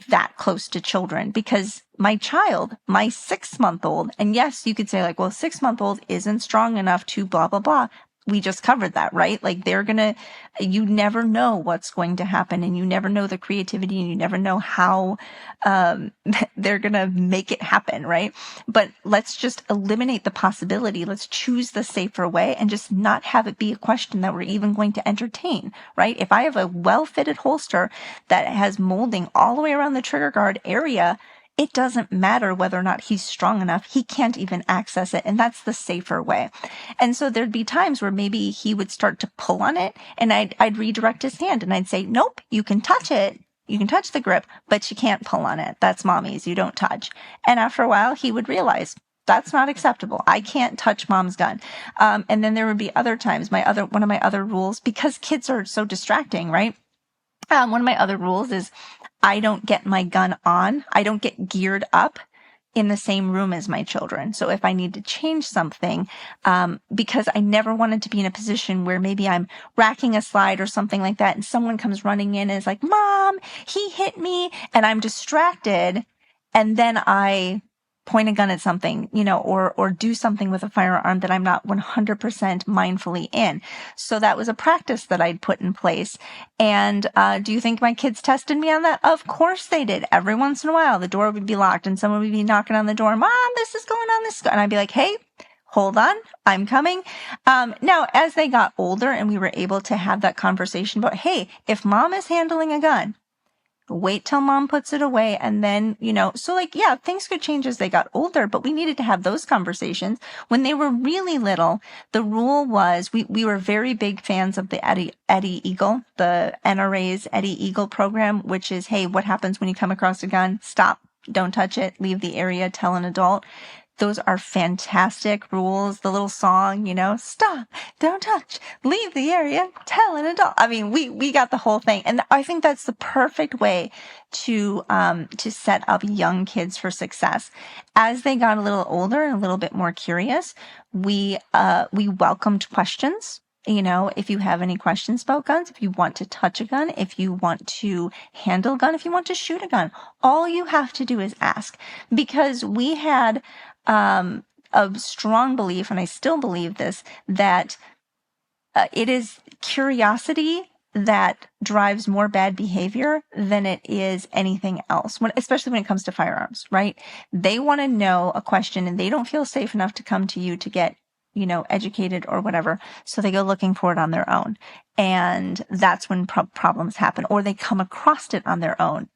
that close to children. Because my 6-month-old, and yes, you could say like, well, 6-month-old isn't strong enough to blah, blah, blah. We just covered that, right? Like you never know what's going to happen and you never know the creativity and you never know how they're going to make it happen, right? But let's just eliminate the possibility. Let's choose the safer way and just not have it be a question that we're even going to entertain, right? If I have a well-fitted holster that has molding all the way around the trigger guard area, it doesn't matter whether or not he's strong enough. He can't even access it. And that's the safer way. And so there'd be times where maybe he would start to pull on it and I'd redirect his hand and I'd say, nope, you can touch it. You can touch the grip, but you can't pull on it. That's mommy's. You don't touch. And after a while, he would realize that's not acceptable. I can't touch mom's gun. And then there would be other times, one of my other rules, because kids are so distracting, right? One of my other rules is I don't get my gun on. I don't get geared up in the same room as my children. So if I need to change something, because I never wanted to be in a position where maybe I'm racking a slide or something like that and someone comes running in and is like, Mom, he hit me, and I'm distracted. And then I point a gun at something, or do something with a firearm that I'm not 100% mindfully in. So that was a practice that I'd put in place. And do you think my kids tested me on that? Of course they did. Every once in a while, the door would be locked and someone would be knocking on the door. Mom, this is going on. And I'd be like, hey, hold on, I'm coming. Now, as they got older and we were able to have that conversation about, hey, if mom is handling a gun, wait till mom puts it away. And then, so things could change as they got older, but we needed to have those conversations. When they were really little, the rule was we were very big fans of the Eddie Eagle, the NRA's Eddie Eagle program, which is, hey, what happens when you come across a gun? Stop, don't touch it, leave the area, tell an adult. Those are fantastic rules. The little song, stop, don't touch, leave the area, tell an adult. I mean, we got the whole thing. And I think that's the perfect way to set up young kids for success. As they got a little older and a little bit more curious, we welcomed questions. If you have any questions about guns, if you want to touch a gun, if you want to handle a gun, if you want to shoot a gun, all you have to do is ask. Because we had a strong belief, and I still believe this, that it is curiosity that drives more bad behavior than it is anything else, especially when it comes to firearms, right? They want to know a question and they don't feel safe enough to come to you to get, educated or whatever. So they go looking for it on their own. And that's when problems happen, or they come across it on their own.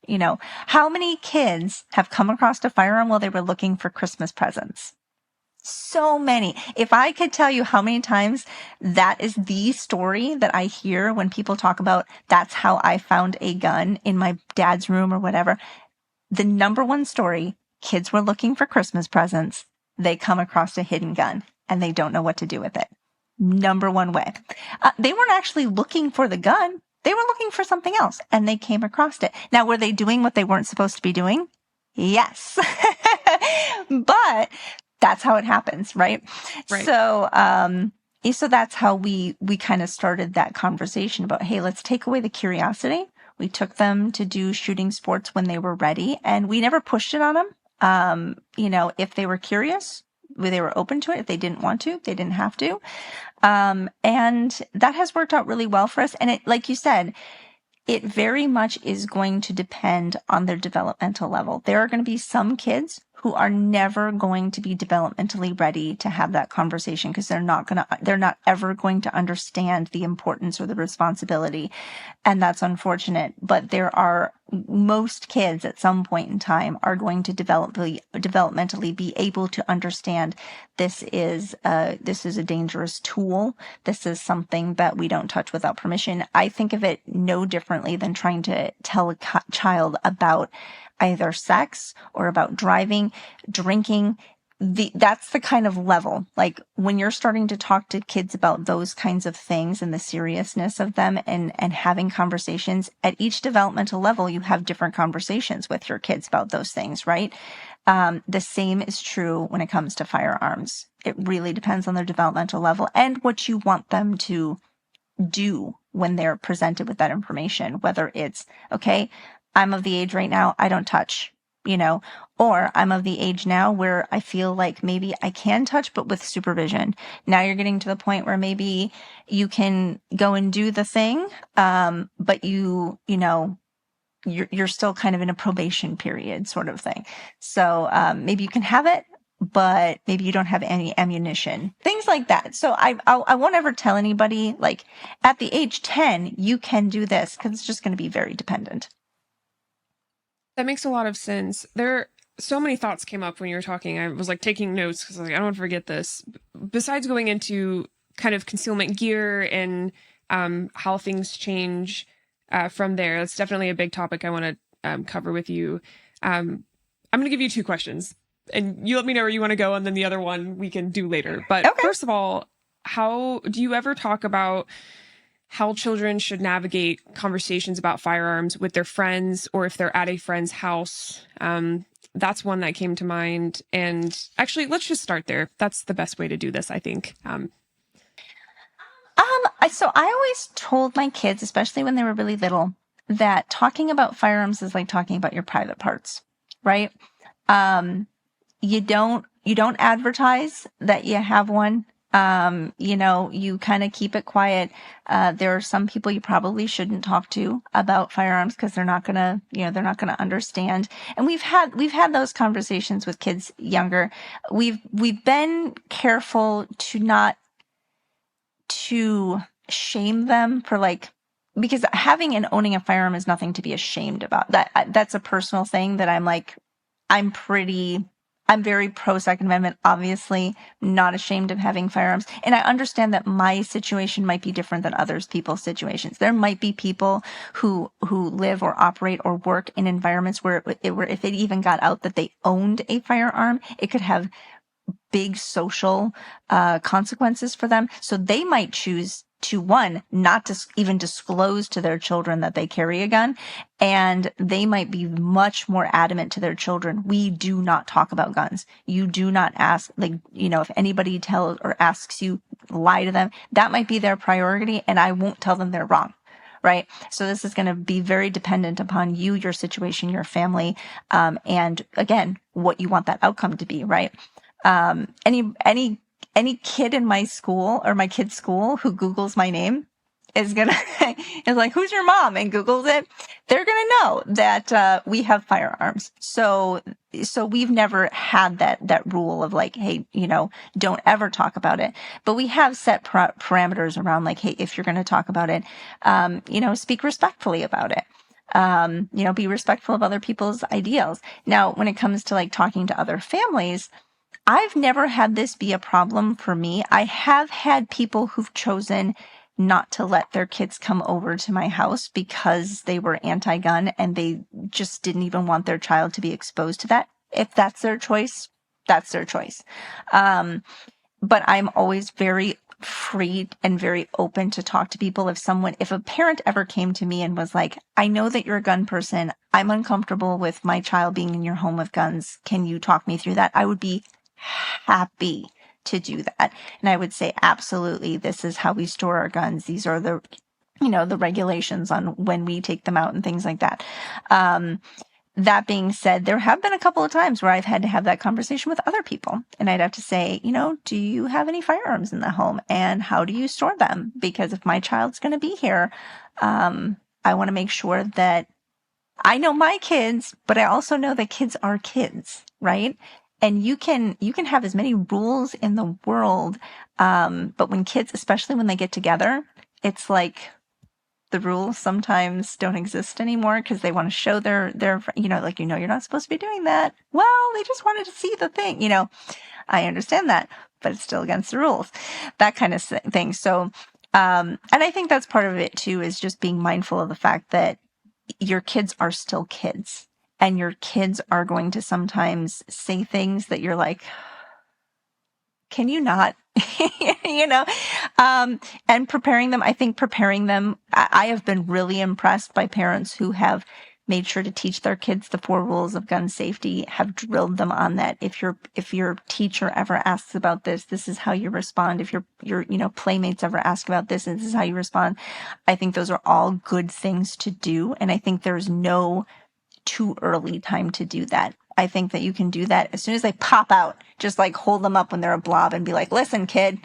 How many kids have come across a firearm while they were looking for Christmas presents? So many. If I could tell you how many times that is the story that I hear when people talk about that's how I found a gun in my dad's room or whatever, the number one story, kids were looking for Christmas presents. They come across a hidden gun and they don't know what to do with it. Number one way. They weren't actually looking for the gun. They were looking for something else and they came across it. Now, were they doing what they weren't supposed to be doing? Yes. But that's how it happens, right? Right. So that's how we kind of started that conversation about, hey, let's take away the curiosity. We took them to do shooting sports when they were ready, and we never pushed it on them. If they were curious, they were open to it. If they didn't want to, they didn't have to. And that has worked out really well for us. And it, like you said, it very much is going to depend on their developmental level. There are going to be some kids who are never going to be developmentally ready to have that conversation because they're not ever going to understand the importance or the responsibility. And that's unfortunate. But most kids at some point in time are going to developmentally be able to understand this is a dangerous tool. This is something that we don't touch without permission. I think of it no differently than trying to tell a child about either sex or about driving, drinking. That's the kind of level. Like when you're starting to talk to kids about those kinds of things and the seriousness of them and having conversations at each developmental level, you have different conversations with your kids about those things, right? The same is true when it comes to firearms. It really depends on their developmental level and what you want them to do when they're presented with that information, whether it's, okay, I'm of the age right now, I don't touch, or I'm of the age now where I feel like maybe I can touch, but with supervision. Now you're getting to the point where maybe you can go and do the thing, but you're still kind of in a probation period sort of thing. So maybe you can have it, but maybe you don't have any ammunition, things like that. So I won't ever tell anybody like at the age 10, you can do this because it's just going to be very dependent. That makes a lot of sense. So many thoughts came up when you were talking. I was like taking notes because I was like, I don't want to forget this. Besides going into kind of concealment gear and how things change from there, that's definitely a big topic I want to cover with you. I'm going to give you two questions, and you let me know where you want to go, and then the other one we can do later. But Okay. First of all, how do you ever talk about how children should navigate conversations about firearms with their friends or if they're at a friend's house? That's one that came to mind. And actually, let's just start there. That's the best way to do this, I think. So I always told my kids, especially when they were really little, that talking about firearms is like talking about your private parts, right? You don't advertise that you have one. You kind of keep it quiet. There are some people you probably shouldn't talk to about firearms because they're not gonna understand. And we've had those conversations with kids younger. We've been careful to shame them for because having and owning a firearm is nothing to be ashamed about. That's a personal thing that I'm very pro Second Amendment, obviously not ashamed of having firearms. And I understand that my situation might be different than people's situations. There might be people who live or operate or work in environments where if it even got out that they owned a firearm, it could have big social consequences for them. So they might choose to, one, not to even disclose to their children that they carry a gun. And they might be much more adamant to their children. We do not talk about guns. You do not ask, if anybody tells or asks you, lie to them. That might be their priority. And I won't tell them they're wrong. Right. So this is going to be very dependent upon you, your situation, your family. And again, what you want that outcome to be. Right. Any kid in my school or my kid's school who Googles my name is like, who's your mom? And Googles it, they're going to know that we have firearms. So we've never had that rule of like, hey, don't ever talk about it. But we have set parameters around like, hey, if you're going to talk about it, speak respectfully about it. Be respectful of other people's ideals. Now, when it comes to like talking to other families, I've never had this be a problem for me. I have had people who've chosen not to let their kids come over to my house because they were anti-gun and they just didn't even want their child to be exposed to that. If that's their choice, that's their choice. But I'm always very free and very open to talk to people. If a parent ever came to me and was like, I know that you're a gun person, I'm uncomfortable with my child being in your home with guns, can you talk me through that? I would be happy to do that. And I would say, absolutely, this is how we store our guns. These are the regulations on when we take them out and things like that. That being said, there have been a couple of times where I've had to have that conversation with other people. And I'd have to say, do you have any firearms in the home? And how do you store them? Because if my child's going to be here, I want to make sure that I know my kids, but I also know that kids are kids, right? And you can have as many rules in the world. But when kids, especially when they get together, it's like, the rules sometimes don't exist anymore because they want to show their, like, you're not supposed to be doing that. Well, they just wanted to see the thing, I understand that, but it's still against the rules, that kind of thing. So, and I think that's part of it too, is just being mindful of the fact that your kids are still kids and your kids are going to sometimes say things that you're like, can you not? And preparing them, I have been really impressed by parents who have made sure to teach their kids the 4 rules of gun safety, have drilled them on that. If your teacher ever asks about this, this is how you respond. If your playmates ever ask about this, this is how you respond. I think those are all good things to do. And I think there's no too early time to do that. I think that you can do that as soon as they pop out, just like hold them up when they're a blob and be like, listen, kid,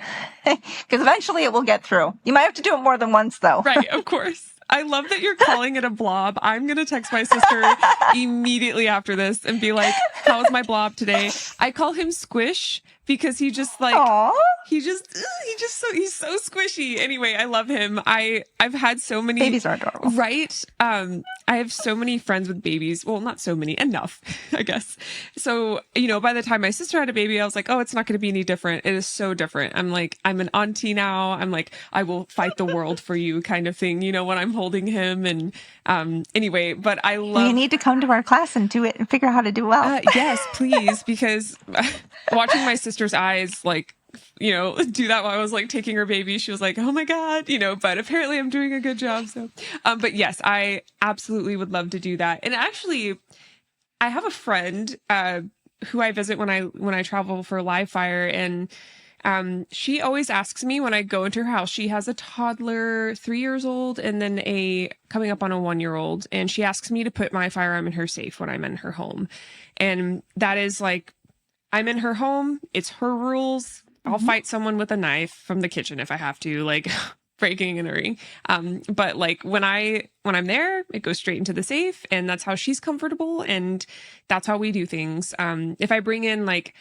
because eventually it will get through. You might have to do it more than once, though. Right, of course. I love that you're calling it a blob. I'm going to text my sister immediately after this and be like, how is my blob today? I call him Squish because he just like, Aww. he's so squishy. Anyway, I love him. I've had so many babies are adorable, right? I have so many friends with babies. Well, not so many, enough, I guess. So, by the time my sister had a baby, I was like, oh, it's not going to be any different. It is so different. I'm like, I'm an auntie now. I'm like, I will fight the world for you kind of thing, when I'm holding him. And anyway, but I love. You need to come to our class and do it and figure out how to do well. Yes, please, because watching my sister's eyes, like, do that while I was like taking her baby, she was like, oh my God, but apparently I'm doing a good job. So, but yes, I absolutely would love to do that. And actually, I have a friend, who I visit when I travel for live fire, and she always asks me when I go into her house. She has a toddler, 3 years old, and then coming up on a 1-year-old. And she asks me to put my firearm in her safe when I'm in her home. And that is like, I'm in her home. It's her rules. I'll fight someone with a knife from the kitchen if I have to, like breaking and entering. But like when I'm there, it goes straight into the safe, and that's how she's comfortable. And that's how we do things. If I bring in like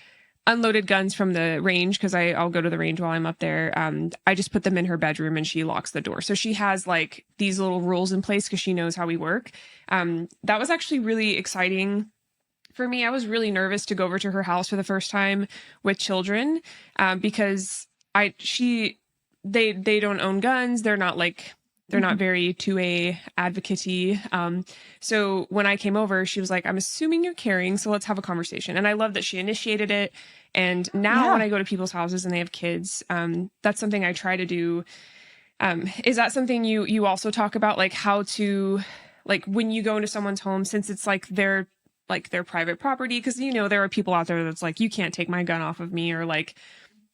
unloaded guns from the range, because I'll go to the range while I'm up there. I just put them in her bedroom and she locks the door. So she has like these little rules in place because she knows how we work. That was actually really exciting for me. I was really nervous to go over to her house for the first time with children, because they don't own guns. They're not very 2A advocate-y. So when I came over, she was like, I'm assuming you're carrying, so let's have a conversation. And I love that she initiated it. And now when I go to people's houses and they have kids, that's something I try to do. Is that something you also talk about, like how to, like when you go into someone's home, since it's like their private property, because there are people out there that's like, you can't take my gun off of me, or like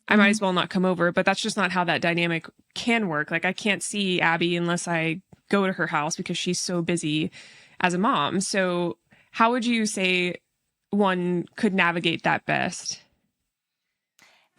I might as well not come over. But that's just not how that dynamic can work. Like I can't see Abby unless I go to her house because she's so busy as a mom. So how would you say one could navigate that best?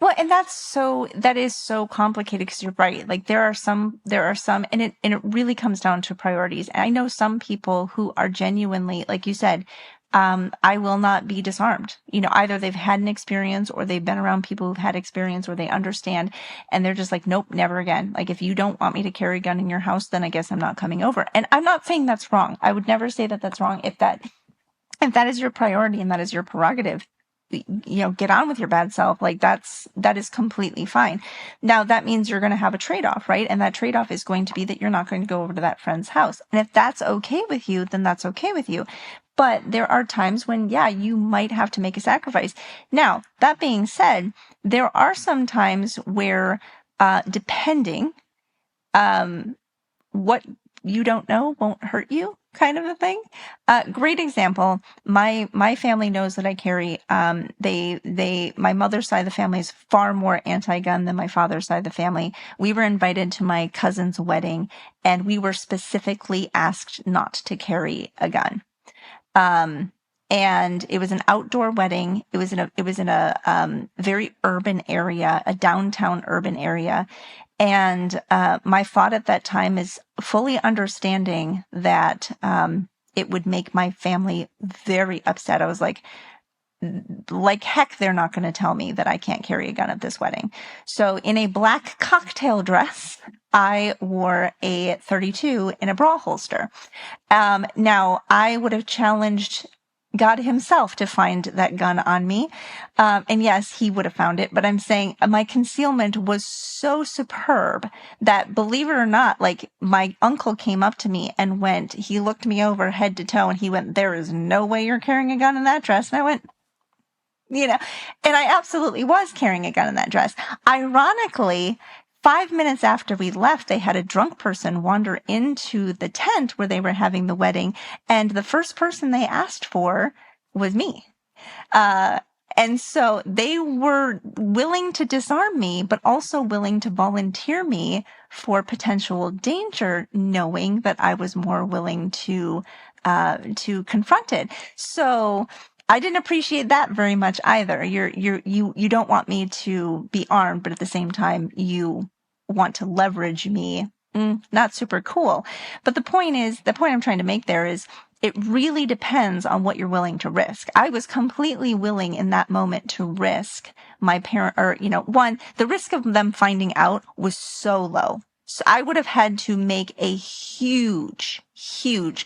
Well, and that is so complicated because you're right. Like there are some, and it really comes down to priorities. And I know some people who are genuinely, like you said, I will not be disarmed. You know, either they've had an experience or they've been around people who've had experience or they understand and they're just like, nope, never again. Like if you don't want me to carry a gun in your house, then I guess I'm not coming over. And I'm not saying that's wrong. I would never say that that's wrong if that is your priority and that is your prerogative, get on with your bad self. Like that is completely fine. Now that means you're going to have a trade-off, right? And that trade-off is going to be that you're not going to go over to that friend's house. And if that's okay with you, then that's okay with you. But there are times when, yeah, you might have to make a sacrifice. Now, that being said, there are some times where, depending, what you don't know won't hurt you, kind of a thing. Great example. My family knows that I carry. My mother's side of the family is far more anti-gun than my father's side of the family. We were invited to my cousin's wedding, and we were specifically asked not to carry a gun. And it was an outdoor wedding. It was in a very urban area, a downtown urban area. And my thought at that time is fully understanding that it would make my family very upset. I was like heck, they're not going to tell me that I can't carry a gun at this wedding. So in a black cocktail dress, I wore a 32 in a bra holster. Now, I would have challenged God himself to find that gun on me. And yes, he would have found it, but I'm saying my concealment was so superb that, believe it or not, like my uncle came up to me and he looked me over head to toe and he went, "There is no way you're carrying a gun in that dress." And I went, and I absolutely was carrying a gun in that dress. Ironically, 5 minutes after we left, they had a drunk person wander into the tent where they were having the wedding, and the first person they asked for was me. And so they were willing to disarm me, but also willing to volunteer me for potential danger, knowing that I was more willing to confront it. So I didn't appreciate that very much either. You don't want me to be armed, but at the same time, you want to leverage me. Not super cool. But the point I'm trying to make there is it really depends on what you're willing to risk. I was completely willing in that moment to risk my parent, or, the risk of them finding out was so low. So I would have had to make a huge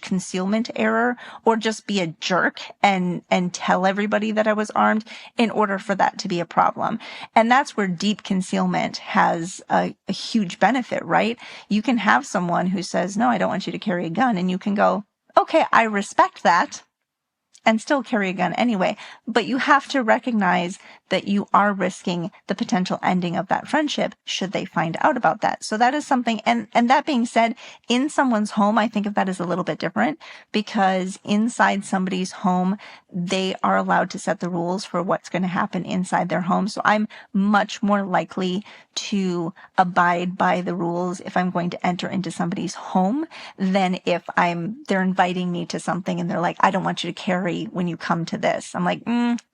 concealment error or just be a jerk and tell everybody that I was armed in order for that to be a problem. And that's where deep concealment has a huge benefit, right? You can have someone who says, "No, I don't want you to carry a gun." And you can go, "Okay, I respect that," and still carry a gun anyway. But you have to recognize that you are risking the potential ending of that friendship should they find out about that. So that is something. And that being said, in someone's home, I think of that as a little bit different, because inside somebody's home, they are allowed to set the rules for what's going to happen inside their home. So I'm much more likely to abide by the rules if I'm going to enter into somebody's home than if they're inviting me to something and they're like, "I don't want you to carry when you come to this." I'm like,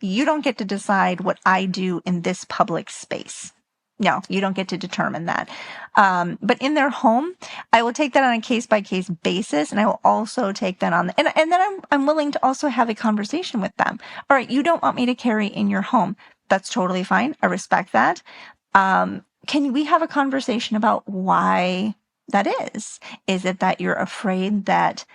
you don't get to decide what I do in this public space. No, you don't get to determine that. But in their home, I will take that on a case-by-case basis, and I will also take that on, and then I'm willing to also have a conversation with them. All right, you don't want me to carry in your home. That's totally fine. I respect that. Can we have a conversation about why that is? Is it that you're afraid that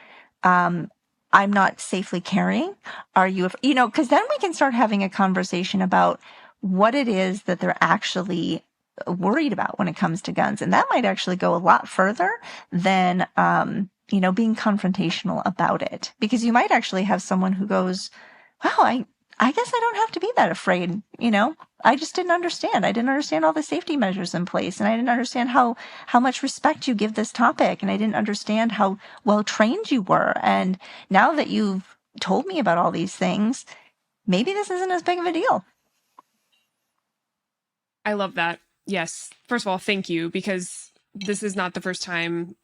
I'm not safely carrying? Are you, because then we can start having a conversation about what it is that they're actually worried about when it comes to guns. And that might actually go a lot further than, being confrontational about it, because you might actually have someone who goes, "Wow, I guess I don't have to be that afraid. I just didn't understand. I didn't understand all the safety measures in place. And I didn't understand how much respect you give this topic. And I didn't understand how well trained you were. And now that you've told me about all these things, maybe this isn't as big of a deal." I love that. Yes. First of all, thank you, because this is not the first time,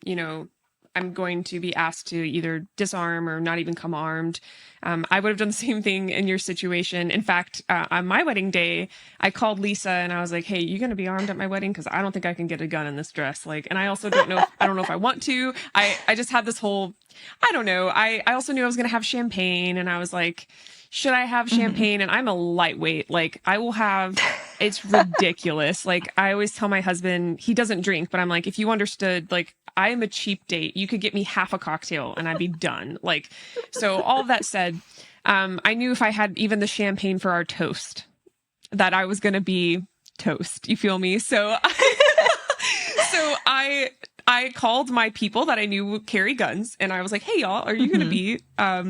I'm going to be asked to either disarm or not even come armed. I would have done the same thing in your situation. In fact, on my wedding day, I called Lisa and I was like, "Hey, you going to be armed at my wedding? Because I don't think I can get a gun in this dress." Like, and I also don't know. I don't know if I want to. I just had this whole, I don't know. I also knew I was going to have champagne, and I was like, should I have champagne? And I'm a lightweight. Like, I will have, it's ridiculous. Like, I always tell my husband, he doesn't drink, but I'm like, if you understood, like, I am a cheap date. You could get me half a cocktail and I'd be done. Like, so all of that said, I knew if I had even the champagne for our toast, that I was going to be toast. You feel me? So, so I called my people that I knew would carry guns, and I was like, "Hey, y'all, are you going to be, are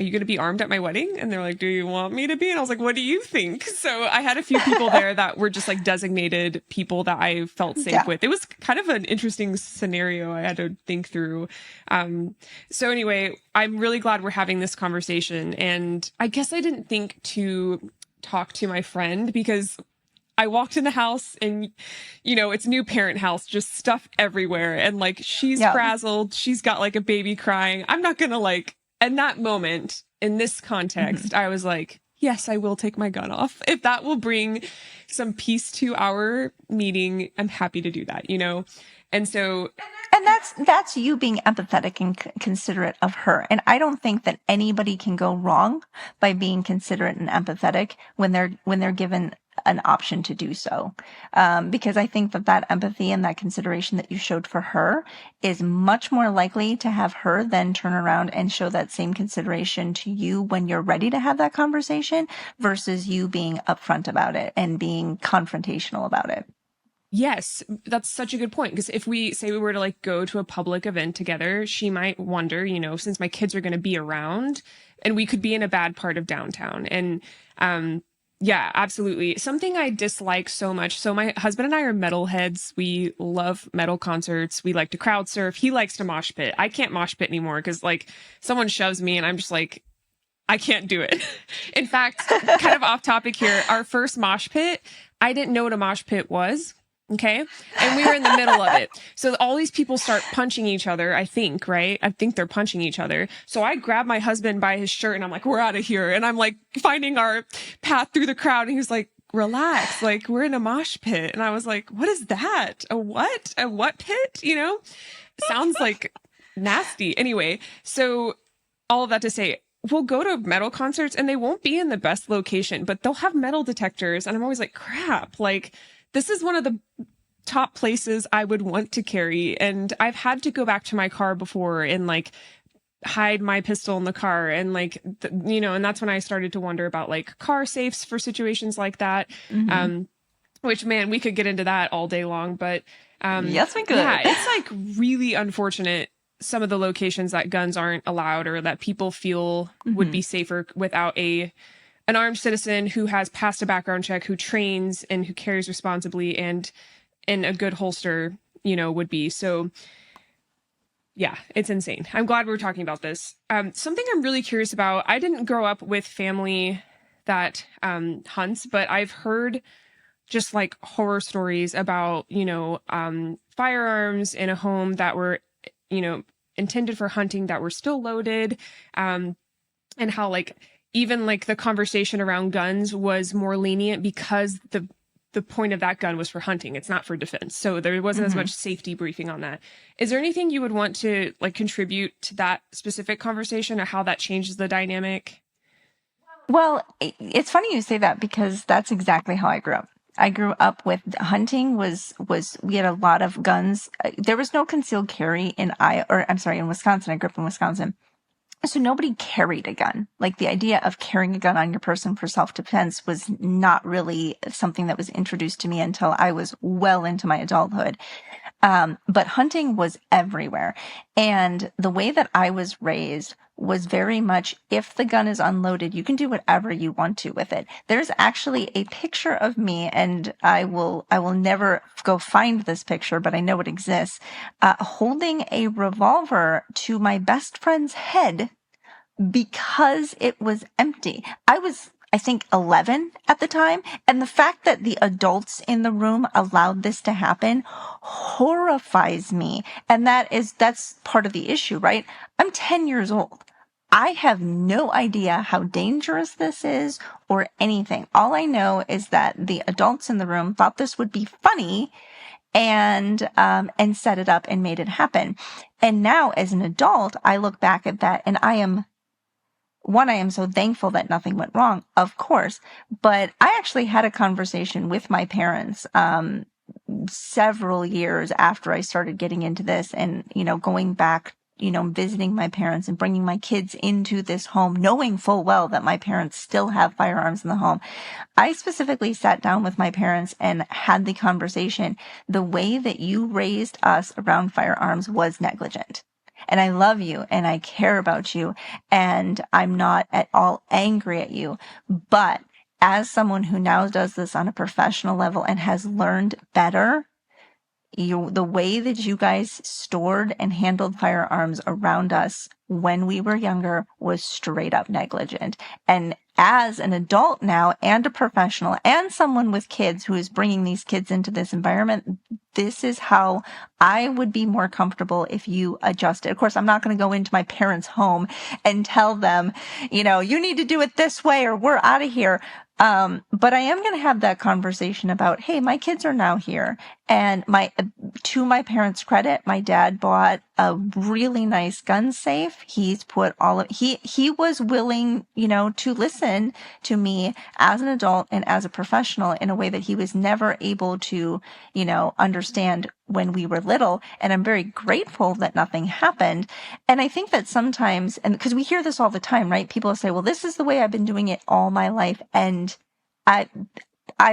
you going to be armed at my wedding?" And they're like, "Do you want me to be?" And I was like, "What do you think?" So I had a few people there that were just like designated people that I felt safe with. It was kind of an interesting scenario I had to think through. So anyway, I'm really glad we're having this conversation. And I guess I didn't think to talk to my friend because I walked in the house and, you know, it's new parent house, just stuff everywhere. And like, she's frazzled. She's got like a baby crying. I'm not going to like, in that moment, in this context, I was like, yes, I will take my gun off. If that will bring some peace to our meeting, I'm happy to do that, you know? And so, and that's you being empathetic and considerate of her. And I don't think that anybody can go wrong by being considerate and empathetic when they're given an option to do so. Because I think that empathy and that consideration that you showed for her is much more likely to have her then turn around and show that same consideration to you when you're ready to have that conversation versus you being upfront about it and being confrontational about it. Yes, that's such a good point. Because if we say we were to like go to a public event together, she might wonder, you know, since my kids are going to be around and we could be in a bad part of downtown. And, yeah, absolutely. Something I dislike so much. So my husband and I are metalheads. We love metal concerts. We like to crowd surf. He likes to mosh pit. I can't mosh pit anymore because like someone shoves me and I'm just like, I can't do it. In fact, kind of off topic here, our first mosh pit, I didn't know what a mosh pit was. Okay. And we were in the middle of it. So all these people start punching each other, I think, right? I think they're punching each other. So I grab my husband by his shirt and I'm like, we're out of here. And I'm like finding our path through the crowd. And he was like, relax. Like, we're in a mosh pit. And I was like, what is that? A what? A what pit? You know, sounds like nasty. Anyway, so all of that to say, we'll go to metal concerts and they won't be in the best location, but they'll have metal detectors. And I'm always like, crap, like, this is one of the top places I would want to carry. And I've had to go back to my car before and like hide my pistol in the car. And like, you know, and that's when I started to wonder about like car safes for situations like that. Which, man, we could get into that all day long. But yes, we could. Yeah, it's like really unfortunate. Some of the locations that guns aren't allowed or that people feel would be safer without an armed citizen who has passed a background check, who trains and who carries responsibly and in a good holster, you know, would be. So yeah, it's insane. I'm glad we're talking about this. Something I'm really curious about. I didn't grow up with family that hunts, but I've heard just like horror stories about, you know, firearms in a home that were, you know, intended for hunting that were still loaded, and how like even like the conversation around guns was more lenient because the point of that gun was for hunting. It's not for defense. So there wasn't as much safety briefing on that. Is there anything you would want to like contribute to that specific conversation or how that changes the dynamic? Well, it's funny you say that because that's exactly how I grew up. I grew up with hunting was we had a lot of guns. There was no concealed carry in Wisconsin. I grew up in Wisconsin. So nobody carried a gun. Like the idea of carrying a gun on your person for self-defense was not really something that was introduced to me until I was well into my adulthood. But hunting was everywhere. And the way that I was raised was very much, if the gun is unloaded, you can do whatever you want to with it. There's actually a picture of me, and I will never go find this picture, but I know it exists, holding a revolver to my best friend's head because it was empty. I think 11 at the time. And the fact that the adults in the room allowed this to happen horrifies me. And that's part of the issue, right? I'm 10 years old. I have no idea how dangerous this is or anything. All I know is that the adults in the room thought this would be funny and set it up and made it happen. And now as an adult, I look back at that and I am so thankful that nothing went wrong, of course, but I actually had a conversation with my parents, several years after I started getting into this and, going back, visiting my parents and bringing my kids into this home, knowing full well that my parents still have firearms in the home. I specifically sat down with my parents and had the conversation. The way that you raised us around firearms was negligent. And I love you and I care about you and I'm not at all angry at you. But as someone who now does this on a professional level and has learned better, the way that you guys stored and handled firearms around us when we were younger was straight up negligent. And as an adult now and a professional and someone with kids who is bringing these kids into this environment, this is how I would be more comfortable if you adjusted. Of course, I'm not going to go into my parents' home and tell them, you need to do it this way or we're out of here. But I am going to have that conversation about, hey, my kids are now here. And to my parents' credit, my dad bought a really nice gun safe. He's put he was willing, to listen to me as an adult and as a professional in a way that he was never able to, understand when we were little. And I'm very grateful that nothing happened. And I think that sometimes, and because we hear this all the time, right? People say, well, this is the way I've been doing it all my life. And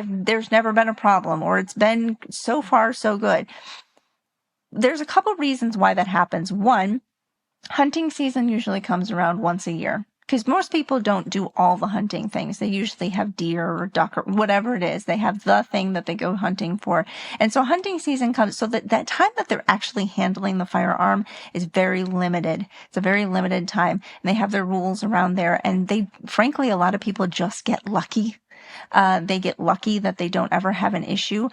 there's never been a problem, or it's been so far so good. There's a couple reasons why that happens. One, hunting season usually comes around once a year because most people don't do all the hunting things. They usually have deer or duck or whatever it is. They have the thing that they go hunting for. And so hunting season comes, so that time that they're actually handling the firearm is very limited. It's a very limited time. And they have their rules around there. And frankly, a lot of people just get lucky. They get lucky that they don't ever have an issue.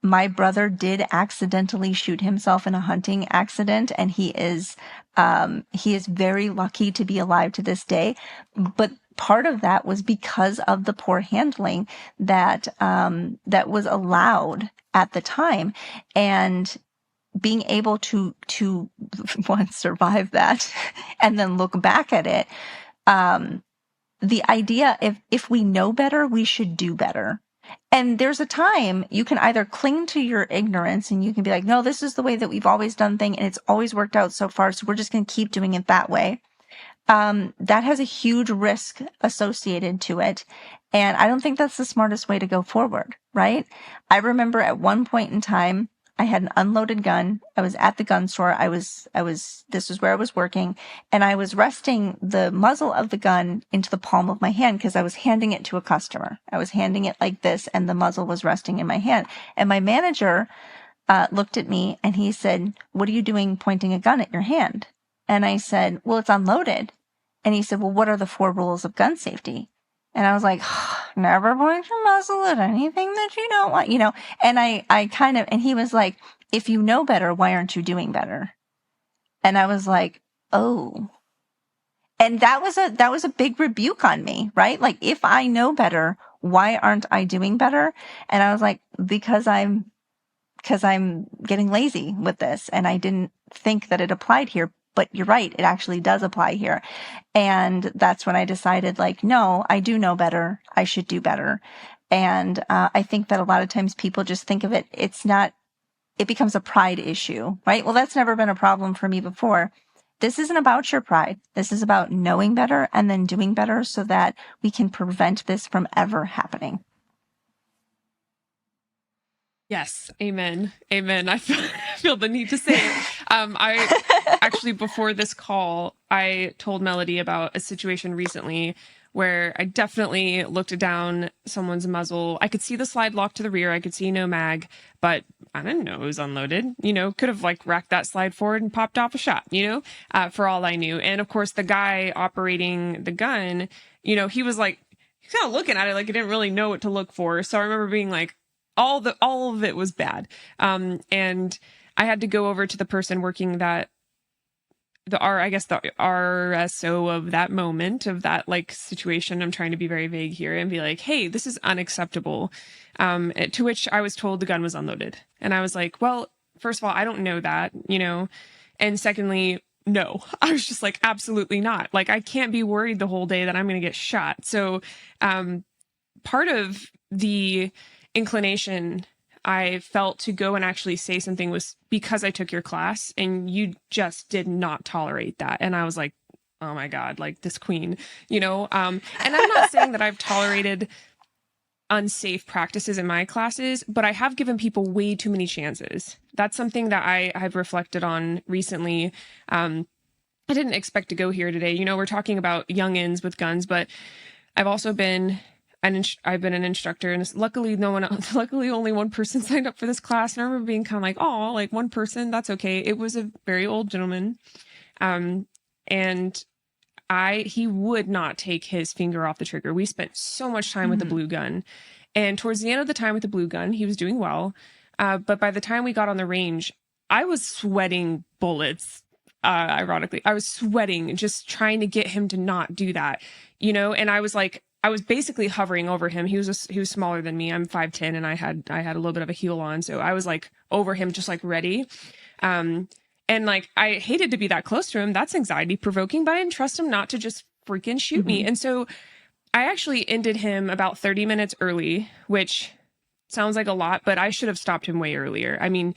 My brother did accidentally shoot himself in a hunting accident, and he is very lucky to be alive to this day. But part of that was because of the poor handling that was allowed at the time, and being able to once survive that and then look back at it. The idea, if we know better, we should do better. And there's a time you can either cling to your ignorance and you can be like, no, this is the way that we've always done things and it's always worked out so far, so we're just going to keep doing it that way. That has a huge risk associated to it. And I don't think that's the smartest way to go forward, right? I remember at one point in time, I had an unloaded gun. I was at the gun store. This was where I was working, and I was resting the muzzle of the gun into the palm of my hand because I was handing it to a customer. I was handing it like this, and the muzzle was resting in my hand. And my manager looked at me and he said, "What are you doing pointing a gun at your hand?" And I said, "Well, it's unloaded." And he said, "Well, what are the 4 rules of gun safety?" And I was like, never point your muzzle at anything that you don't want, and and he was like, if you know better, why aren't you doing better? And I was like, oh, and that was a big rebuke on me, right? Like, if I know better, why aren't I doing better? And I was like, because I'm getting lazy with this. And I didn't think that it applied here. But you're right, it actually does apply here. And that's when I decided, like, no, I do know better. I should do better. And I think that a lot of times people just think of it, it becomes a pride issue, right? Well, that's never been a problem for me before. This isn't about your pride. This is about knowing better and then doing better so that we can prevent this from ever happening. Yes. Amen. Amen. I feel the need to say it. I actually, before this call, I told Melody about a situation recently where I definitely looked down someone's muzzle. I could see the slide lock to the rear. I could see no mag, but I didn't know it was unloaded. Could have racked that slide forward and popped off a shot, for all I knew. And of course, the guy operating the gun, he was like, kind of looking at it like I didn't really know what to look for. So I remember being like, all of it was bad. And I had to go over to the person working the RSO of that moment, of that like situation. I'm trying to be very vague here and be like, hey, this is unacceptable. To which I was told the gun was unloaded. And I was like, well, first of all, I don't know that, and secondly, no. I was just like, absolutely not. Like, I can't be worried the whole day that I'm going to get shot. So, part of the inclination I felt to go and actually say something was because I took your class and you just did not tolerate that. And I was like, oh my God, like this queen, and I'm not saying that I've tolerated unsafe practices in my classes, but I have given people way too many chances. That's something that I have reflected on recently. I didn't expect to go here today. We're talking about youngins with guns, but I've also been I've been an instructor, and luckily luckily only one person signed up for this class. And I remember being kind of like, oh, like one person, that's okay. It was a very old gentleman. And he would not take his finger off the trigger. We spent so much time with the blue gun, and towards the end of the time with the blue gun, he was doing well. But by the time we got on the range, I was sweating bullets. Ironically, I was sweating just trying to get him to not do that, and I was basically hovering over him. He was smaller than me. I'm 5'10", and I had a little bit of a heel on. So I was like over him, just like ready. And like, I hated to be that close to him. That's anxiety provoking, but I didn't trust him not to just freaking shoot me. And so I actually ended him about 30 minutes early, which sounds like a lot, but I should have stopped him way earlier. I mean,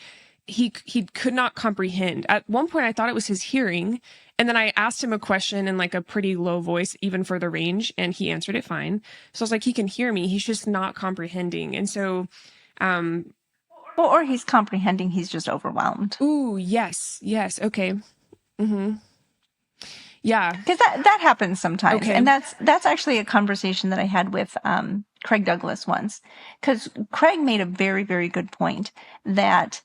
he could not comprehend. At one point, I thought it was his hearing. And then I asked him a question in like a pretty low voice, even for the range, and he answered it fine. So I was like, he can hear me. He's just not comprehending. And so, or he's comprehending. He's just overwhelmed. Ooh, yes. Okay. Mm-hmm. Yeah. Because that happens sometimes. Okay. And that's actually a conversation that I had with Craig Douglas once. Because Craig made a very, very good point that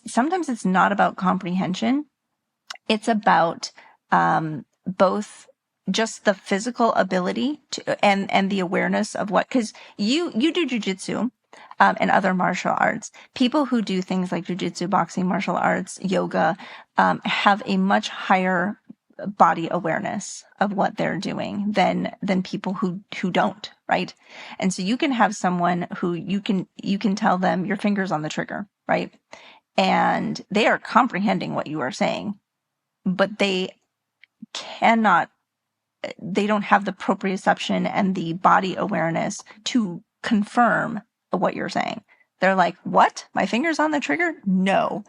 sometimes it's not about comprehension. It's about both just the physical ability and the awareness of because you do jujitsu and other martial arts. People who do things like jujitsu, boxing, martial arts, yoga have a much higher body awareness of what they're doing than people who don't, right? And so you can have someone who you can tell them your finger's on the trigger, right? And they are comprehending what you are saying, but they don't have the proprioception and the body awareness to confirm what you're saying. They're like, what? My finger's on the trigger? No.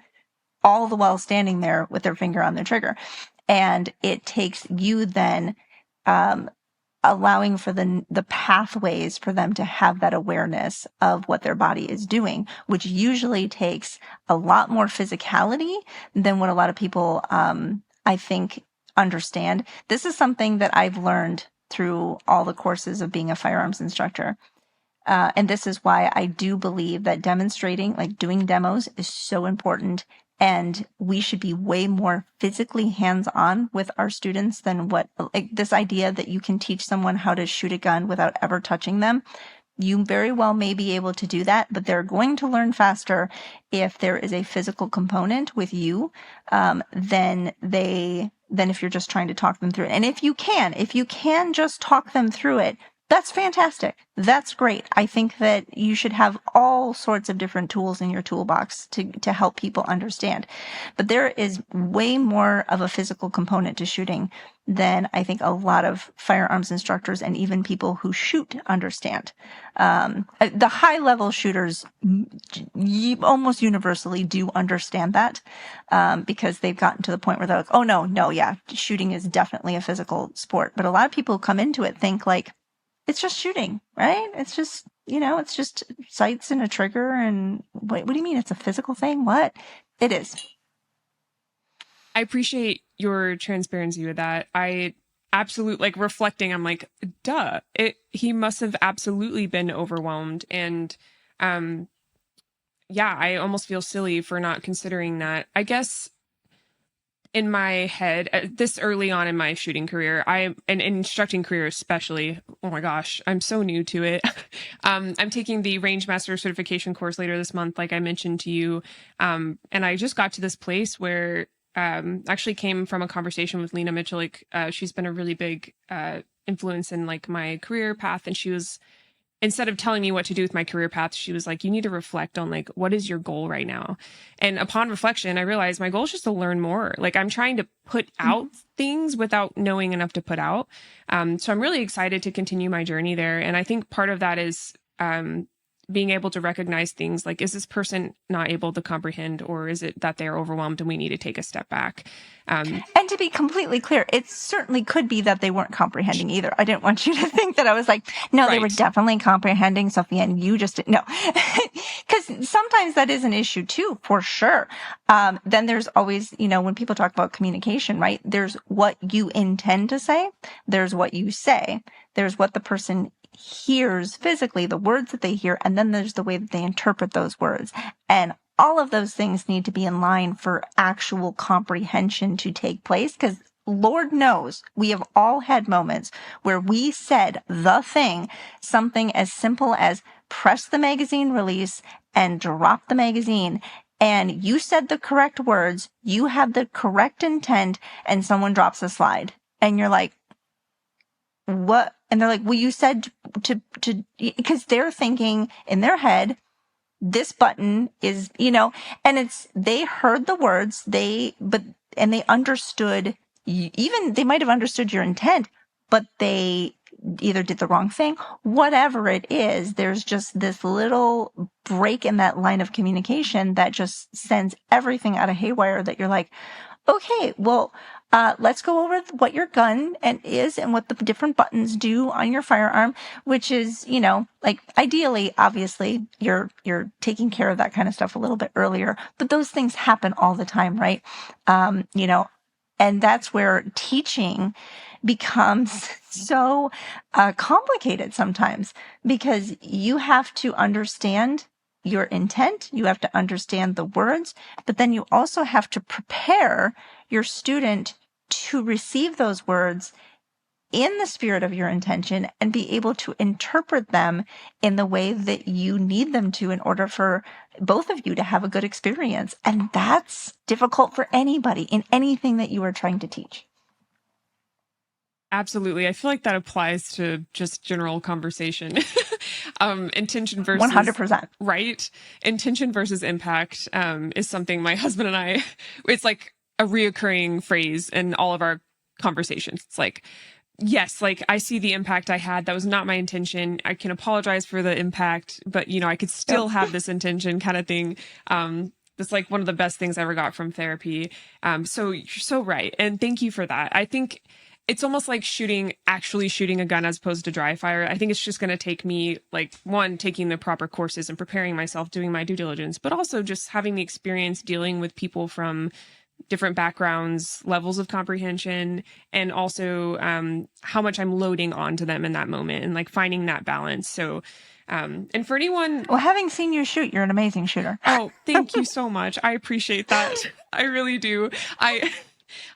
All the while standing there with their finger on the trigger. And it takes you then allowing for the pathways for them to have that awareness of what their body is doing, which usually takes a lot more physicality than what a lot of people, I think, understand. This is something that I've learned through all the courses of being a firearms instructor. And this is why I do believe that demonstrating, like doing demos, is so important. And we should be way more physically hands-on with our students than this idea that you can teach someone how to shoot a gun without ever touching them. You very well may be able to do that, but they're going to learn faster if there is a physical component with you than if you're just trying to talk them through it. And if you can just talk them through it, that's fantastic. That's great. I think that you should have all sorts of different tools in your toolbox to help people understand. But there is way more of a physical component to shooting than I think a lot of firearms instructors and even people who shoot understand. The high level shooters almost universally do understand that because they've gotten to the point where they're like, oh no, yeah, shooting is definitely a physical sport. But a lot of people who come into it think like, it's just shooting, right? It's just, it's just sights and a trigger. And what do you mean? It's a physical thing? What? It is. I appreciate your transparency with that. I absolutely, like, reflecting, I'm like, duh. He must have absolutely been overwhelmed. And yeah, I almost feel silly for not considering that. I guess in my head, this early on in my shooting career, and instructing career especially. Oh my gosh, I'm so new to it. I'm taking the Rangemaster certification course later this month, like I mentioned to you. And I just got to this place where actually came from a conversation with Lena Mitchell. Like, she's been a really big influence in like my career path, and she was, instead of telling me what to do with my career path, she was like, you need to reflect on like, what is your goal right now? And upon reflection, I realized my goal is just to learn more. Like, I'm trying to put out things without knowing enough to put out. So I'm really excited to continue my journey there. And I think part of that is being able to recognize things like, is this person not able to comprehend, or is it that they're overwhelmed and we need to take a step back? And to be completely clear, it certainly could be that they weren't comprehending either. I didn't want you to think that I was like, no, they were definitely comprehending, Sophia, and you just didn't. No, because sometimes that is an issue too, for sure. Then there's always, when people talk about communication, right? There's what you intend to say. There's what you say. There's what the person hears physically, the words that they hear, and then there's the way that they interpret those words. And all of those things need to be in line for actual comprehension to take place, because Lord knows we have all had moments where we said the thing, something as simple as press the magazine release and drop the magazine. And you said the correct words, you have the correct intent, and someone drops a slide. And you're like, what? And they're like, well, you said because they're thinking in their head, this button is, and they heard the words, and they understood, even they might have understood your intent, but they either did the wrong thing, whatever it is. There's just this little break in that line of communication that just sends everything out of haywire, that you're like, okay, well, let's go over what your gun is and what the different buttons do on your firearm, which is, like ideally, obviously, you're taking care of that kind of stuff a little bit earlier, but those things happen all the time, right? And that's where teaching becomes so complicated sometimes, because you have to understand your intent, you have to understand the words, but then you also have to prepare your student to receive those words in the spirit of your intention and be able to interpret them in the way that you need them to in order for both of you to have a good experience. And that's difficult for anybody in anything that you are trying to teach. Absolutely. I feel like that applies to just general conversation. Intention versus 100%. Right. Intention versus impact is something my husband and I, it's like a reoccurring phrase in all of our conversations. It's like, yes, like I see the impact I had. That was not my intention. I can apologize for the impact, but I could still have this intention, kind of thing. That's like one of the best things I ever got from therapy. So you're so right. And thank you for that. I think it's almost like actually shooting a gun as opposed to dry fire. I think it's just going to take me, like, one, taking the proper courses and preparing myself, doing my due diligence, but also just having the experience dealing with people from different backgrounds, levels of comprehension, and also how much I'm loading onto them in that moment, and like finding that balance. So, and for anyone, well, having seen you shoot, you're an amazing shooter. Oh, thank you so much. I appreciate that. I really do. I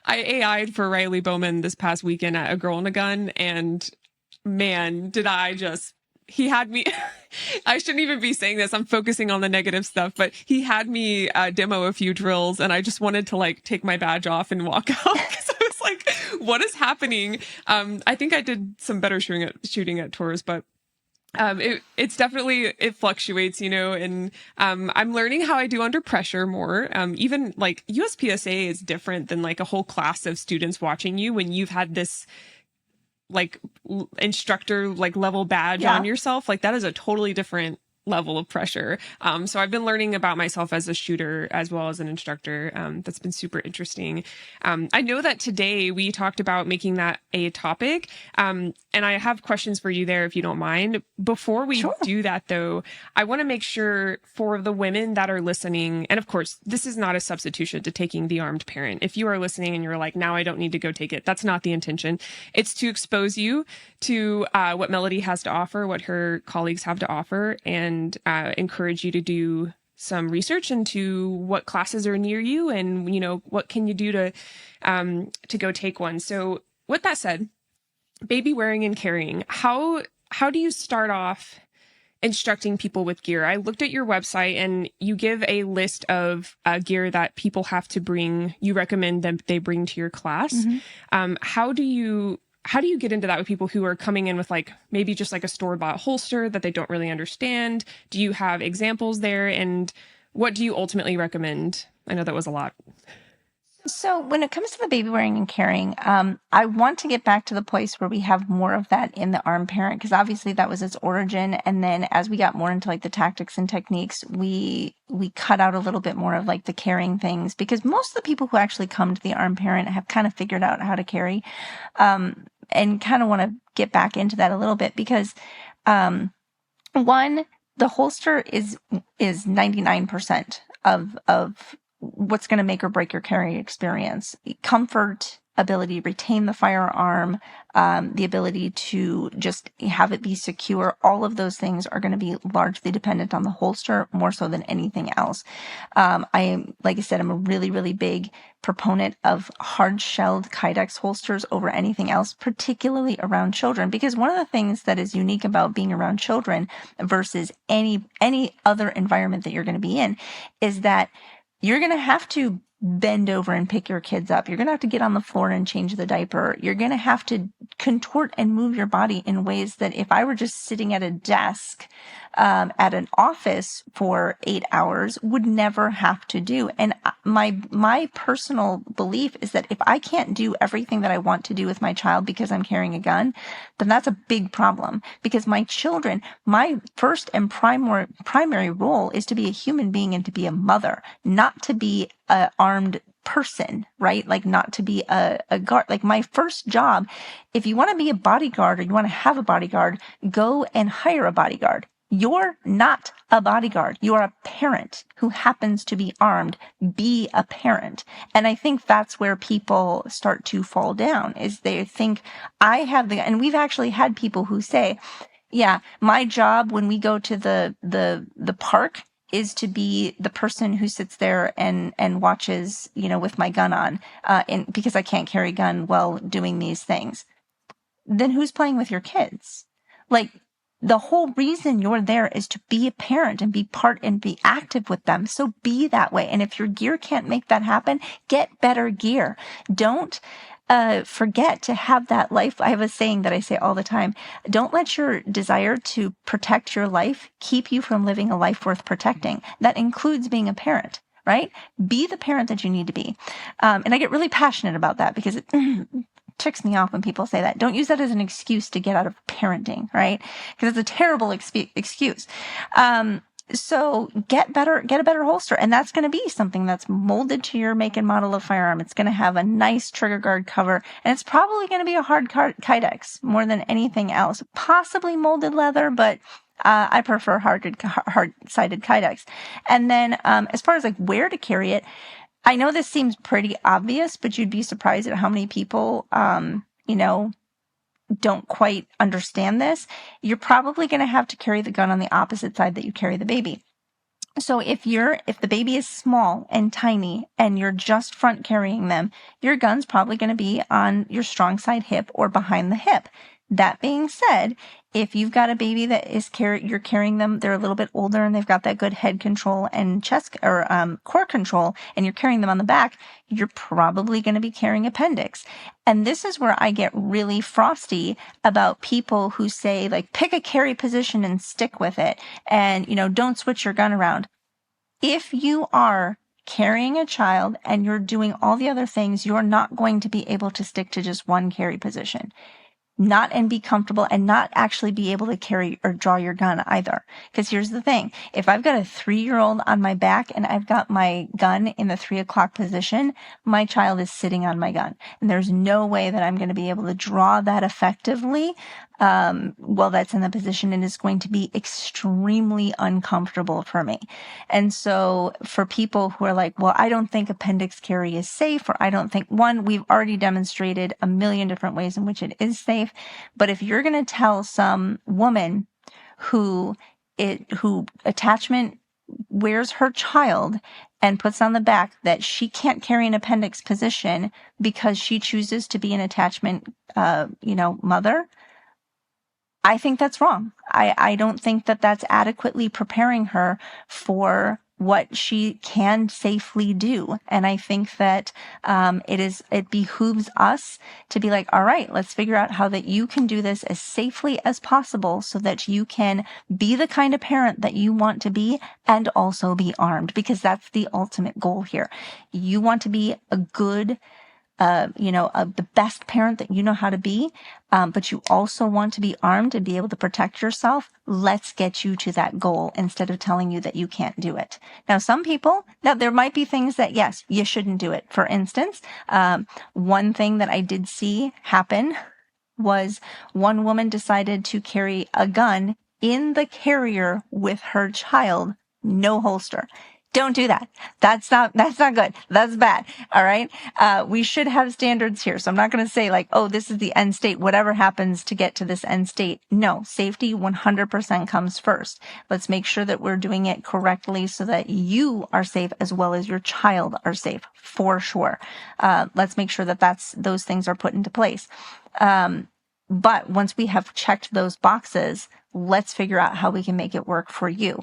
AI'd for Riley Bowman this past weekend at A Girl and a Gun, and man, did I just, he had me, I shouldn't even be saying this, I'm focusing on the negative stuff, but he had me demo a few drills, and I just wanted to like take my badge off and walk out, because I was like, what is happening? I think I did some better shooting at tours, but it's definitely, it fluctuates, and I'm learning how I do under pressure more. Even like USPSA is different than like a whole class of students watching you when you've had this like instructor like level badge on yourself. Like that is a totally different level of pressure. So I've been learning about myself as a shooter as well as an instructor. That's been super interesting. I know that today we talked about making that a topic. And I have questions for you there if you don't mind. Before we do that though, I want to make sure for the women that are listening, and of course, this is not a substitution to taking the armed parent. If you are listening and you're like, now I don't need to go take it, that's not the intention. It's to expose you to what Melody has to offer, what her colleagues have to offer, and encourage you to do some research into what classes are near you and, what can you do to go take one. So with that said, baby wearing and carrying, how do you start off instructing people with gear? I looked at your website and you give a list of gear that people have to bring. You recommend that they bring to your class. Mm-hmm. How do you get into that with people who are coming in with maybe just a store-bought holster that they don't really understand? Do you have examples there? And what do you ultimately recommend? I know that was a lot. So when it comes to the baby wearing and carrying, I want to get back to the place where we have more of that in the arm parent, because obviously that was its origin. And then as we got more into the tactics and techniques, we cut out a little bit more of the carrying things, because most of the people who actually come to the arm parent have kind of figured out how to carry, and kind of want to get back into that a little bit because, one, the holster is 99% of what's going to make or break your carry experience. Comfort, ability to retain the firearm, the ability to just have it be secure. All of those things are going to be largely dependent on the holster more so than anything else. Like I said, I'm a really, really big proponent of hard-shelled Kydex holsters over anything else, particularly around children, because one of the things that is unique about being around children versus any other environment that you're going to be in is that you're going to have to bend over and pick your kids up. You're going to have to get on the floor and change the diaper. You're going to have to contort and move your body in ways that if I were just sitting at a desk at an office for 8 hours would never have to do. And my personal belief is that if I can't do everything that I want to do with my child because I'm carrying a gun, then that's a big problem, because my children, my first and primary role is to be a human being and to be a mother, not to be an armed person, right? Not to be a guard. My first job, if you want to be a bodyguard or you want to have a bodyguard, go and hire a bodyguard. You're not a bodyguard. You are a parent who happens to be armed. Be a parent. And I think that's where people start to fall down, is they think I have and we've actually had people who say, yeah, my job when we go to the park is to be the person who sits there and watches, with my gun on, and because I can't carry a gun while doing these things. Then who's playing with your kids? The whole reason you're there is to be a parent and be part and be active with them. So be that way. And if your gear can't make that happen, get better gear. Don't forget to have that life. I have a saying that I say all the time. Don't let your desire to protect your life keep you from living a life worth protecting. That includes being a parent, right? Be the parent that you need to be. And I get really passionate about that because it ticks me off when people say that. Don't use that as an excuse to get out of parenting, right? Because it's a terrible excuse. So get a better holster. And that's going to be something that's molded to your make and model of firearm. It's going to have a nice trigger guard cover, and it's probably going to be a hard Kydex more than anything else. Possibly molded leather, but I prefer hard-sided Kydex. And then as far as where to carry it, I know this seems pretty obvious, but you'd be surprised at how many people, don't quite understand this. You're probably going to have to carry the gun on the opposite side that you carry the baby. So if the baby is small and tiny and you're just front carrying them, your gun's probably going to be on your strong side hip or behind the hip. That being said, if you've got a baby that you're carrying them, they're a little bit older and they've got that good head control and chest or core control, and you're carrying them on the back, you're probably going to be carrying appendix. And this is where I get really frosty about people who say pick a carry position and stick with it, and don't switch your gun around. If you are carrying a child and you're doing all the other things, you're not going to be able to stick to just one carry position. And be comfortable and not actually be able to carry or draw your gun either. Because here's the thing. If I've got a 3-year-old on my back and I've got my gun in the 3 o'clock position, my child is sitting on my gun. And there's no way that I'm going to be able to draw that effectively while that's in the position, and it's going to be extremely uncomfortable for me. And so for people who are well, I don't think appendix carry is safe, or I don't think, we've already demonstrated a million different ways in which it is safe. But if you're going to tell some woman who attachment wears her child and puts on the back that she can't carry an appendix position because she chooses to be an attachment, mother, I think that's wrong. I don't think that that's adequately preparing her for what she can safely do. And I think that it behooves us to be like, all right, let's figure out how that you can do this as safely as possible so that you can be the kind of parent that you want to be and also be armed, because that's the ultimate goal here. You want to be a good the best parent that you know how to be, but you also want to be armed and be able to protect yourself. Let's get you to that goal instead of telling you that you can't do it. Now, there might be things that, yes, you shouldn't do it. For instance, one thing that I did see happen was one woman decided to carry a gun in the carrier with her child, no holster. Don't do that. That's not good. That's bad. All right. We should have standards here. So I'm not going to say like, oh, this is the end state, whatever happens to get to this end state. No, safety 100% comes first. Let's make sure that we're doing it correctly so that you are safe as well as your child are safe, for sure. Let's make sure that those things are put into place. But once we have checked those boxes, let's figure out how we can make it work for you.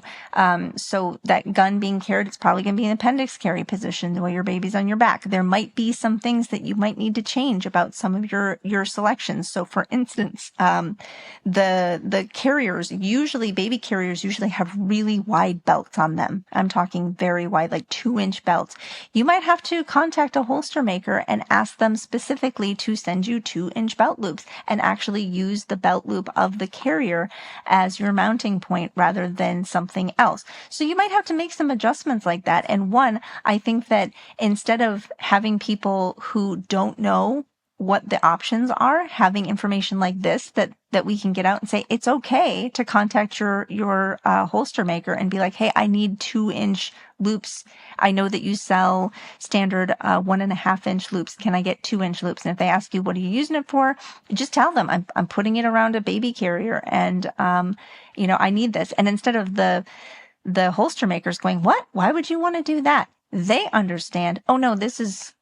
So that gun being carried, it's probably going to be an appendix carry position the way your baby's on your back. There might be some things that you might need to change about some of your selections. So for instance, the carriers, baby carriers usually have really wide belts on them. I'm talking very wide, like 2-inch belts. You might have to contact a holster maker and ask them specifically to send you 2-inch belt loops and actually use the belt loop of the carrier as your mounting point rather than something else. So you might have to make some adjustments like that. And I think that instead of having people who don't know what the options are, having information like this that we can get out and say, it's okay to contact your holster maker and be like, hey, I need 2-inch loops. I know that you sell standard 1.5-inch loops. Can I get 2-inch loops? And if they ask you, what are you using it for? Just tell them I'm putting it around a baby carrier and, I need this. And instead of the holster makers going, what? Why would you want to do that? They understand, oh no, this is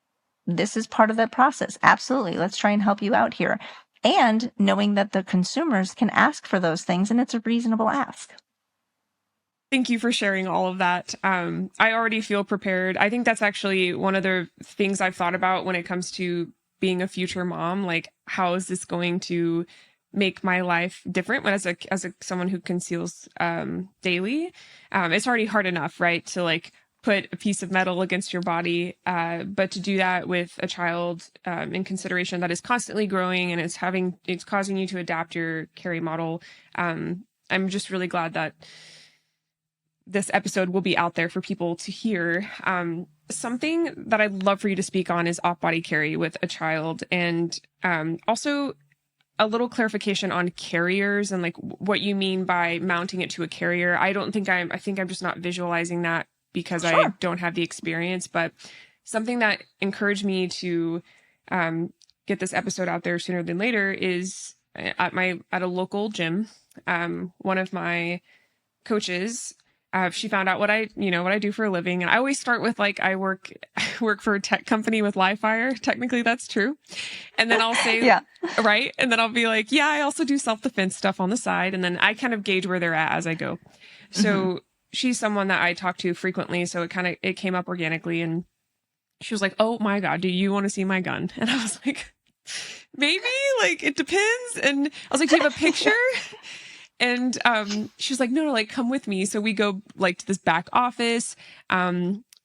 part of the process. Absolutely. Let's try and help you out here. And knowing that the consumers can ask for those things and it's a reasonable ask. Thank you for sharing all of that. I already feel prepared. I think that's actually one of the things I've thought about when it comes to being a future mom. Like, how is this going to make my life different as someone who conceals daily? It's already hard enough, right, to like put a piece of metal against your body, but to do that with a child in consideration that is constantly growing and it's causing you to adapt your carry model. I'm just really glad that this episode will be out there for people to hear. Something that I'd love for you to speak on is off-body carry with a child, and also a little clarification on carriers and like what you mean by mounting it to a carrier. I think I'm just not visualizing that because sure. I don't have the experience, but something that encouraged me to get this episode out there sooner than later is at a local gym. One of my coaches, she found out what I do for a living. And I always start with like, I work for a tech company with live fire. Technically that's true. And then I'll say, yeah, right. And then I'll be like, yeah, I also do self-defense stuff on the side. And then I kind of gauge where they're at as I go. So she's someone that I talk to frequently. So it came up organically, and she was like, oh my God, do you want to see my gun? And I was like, maybe, like, it depends. And I was like, do you have a picture? And she was like, no, like, come with me. So we go like to this back office.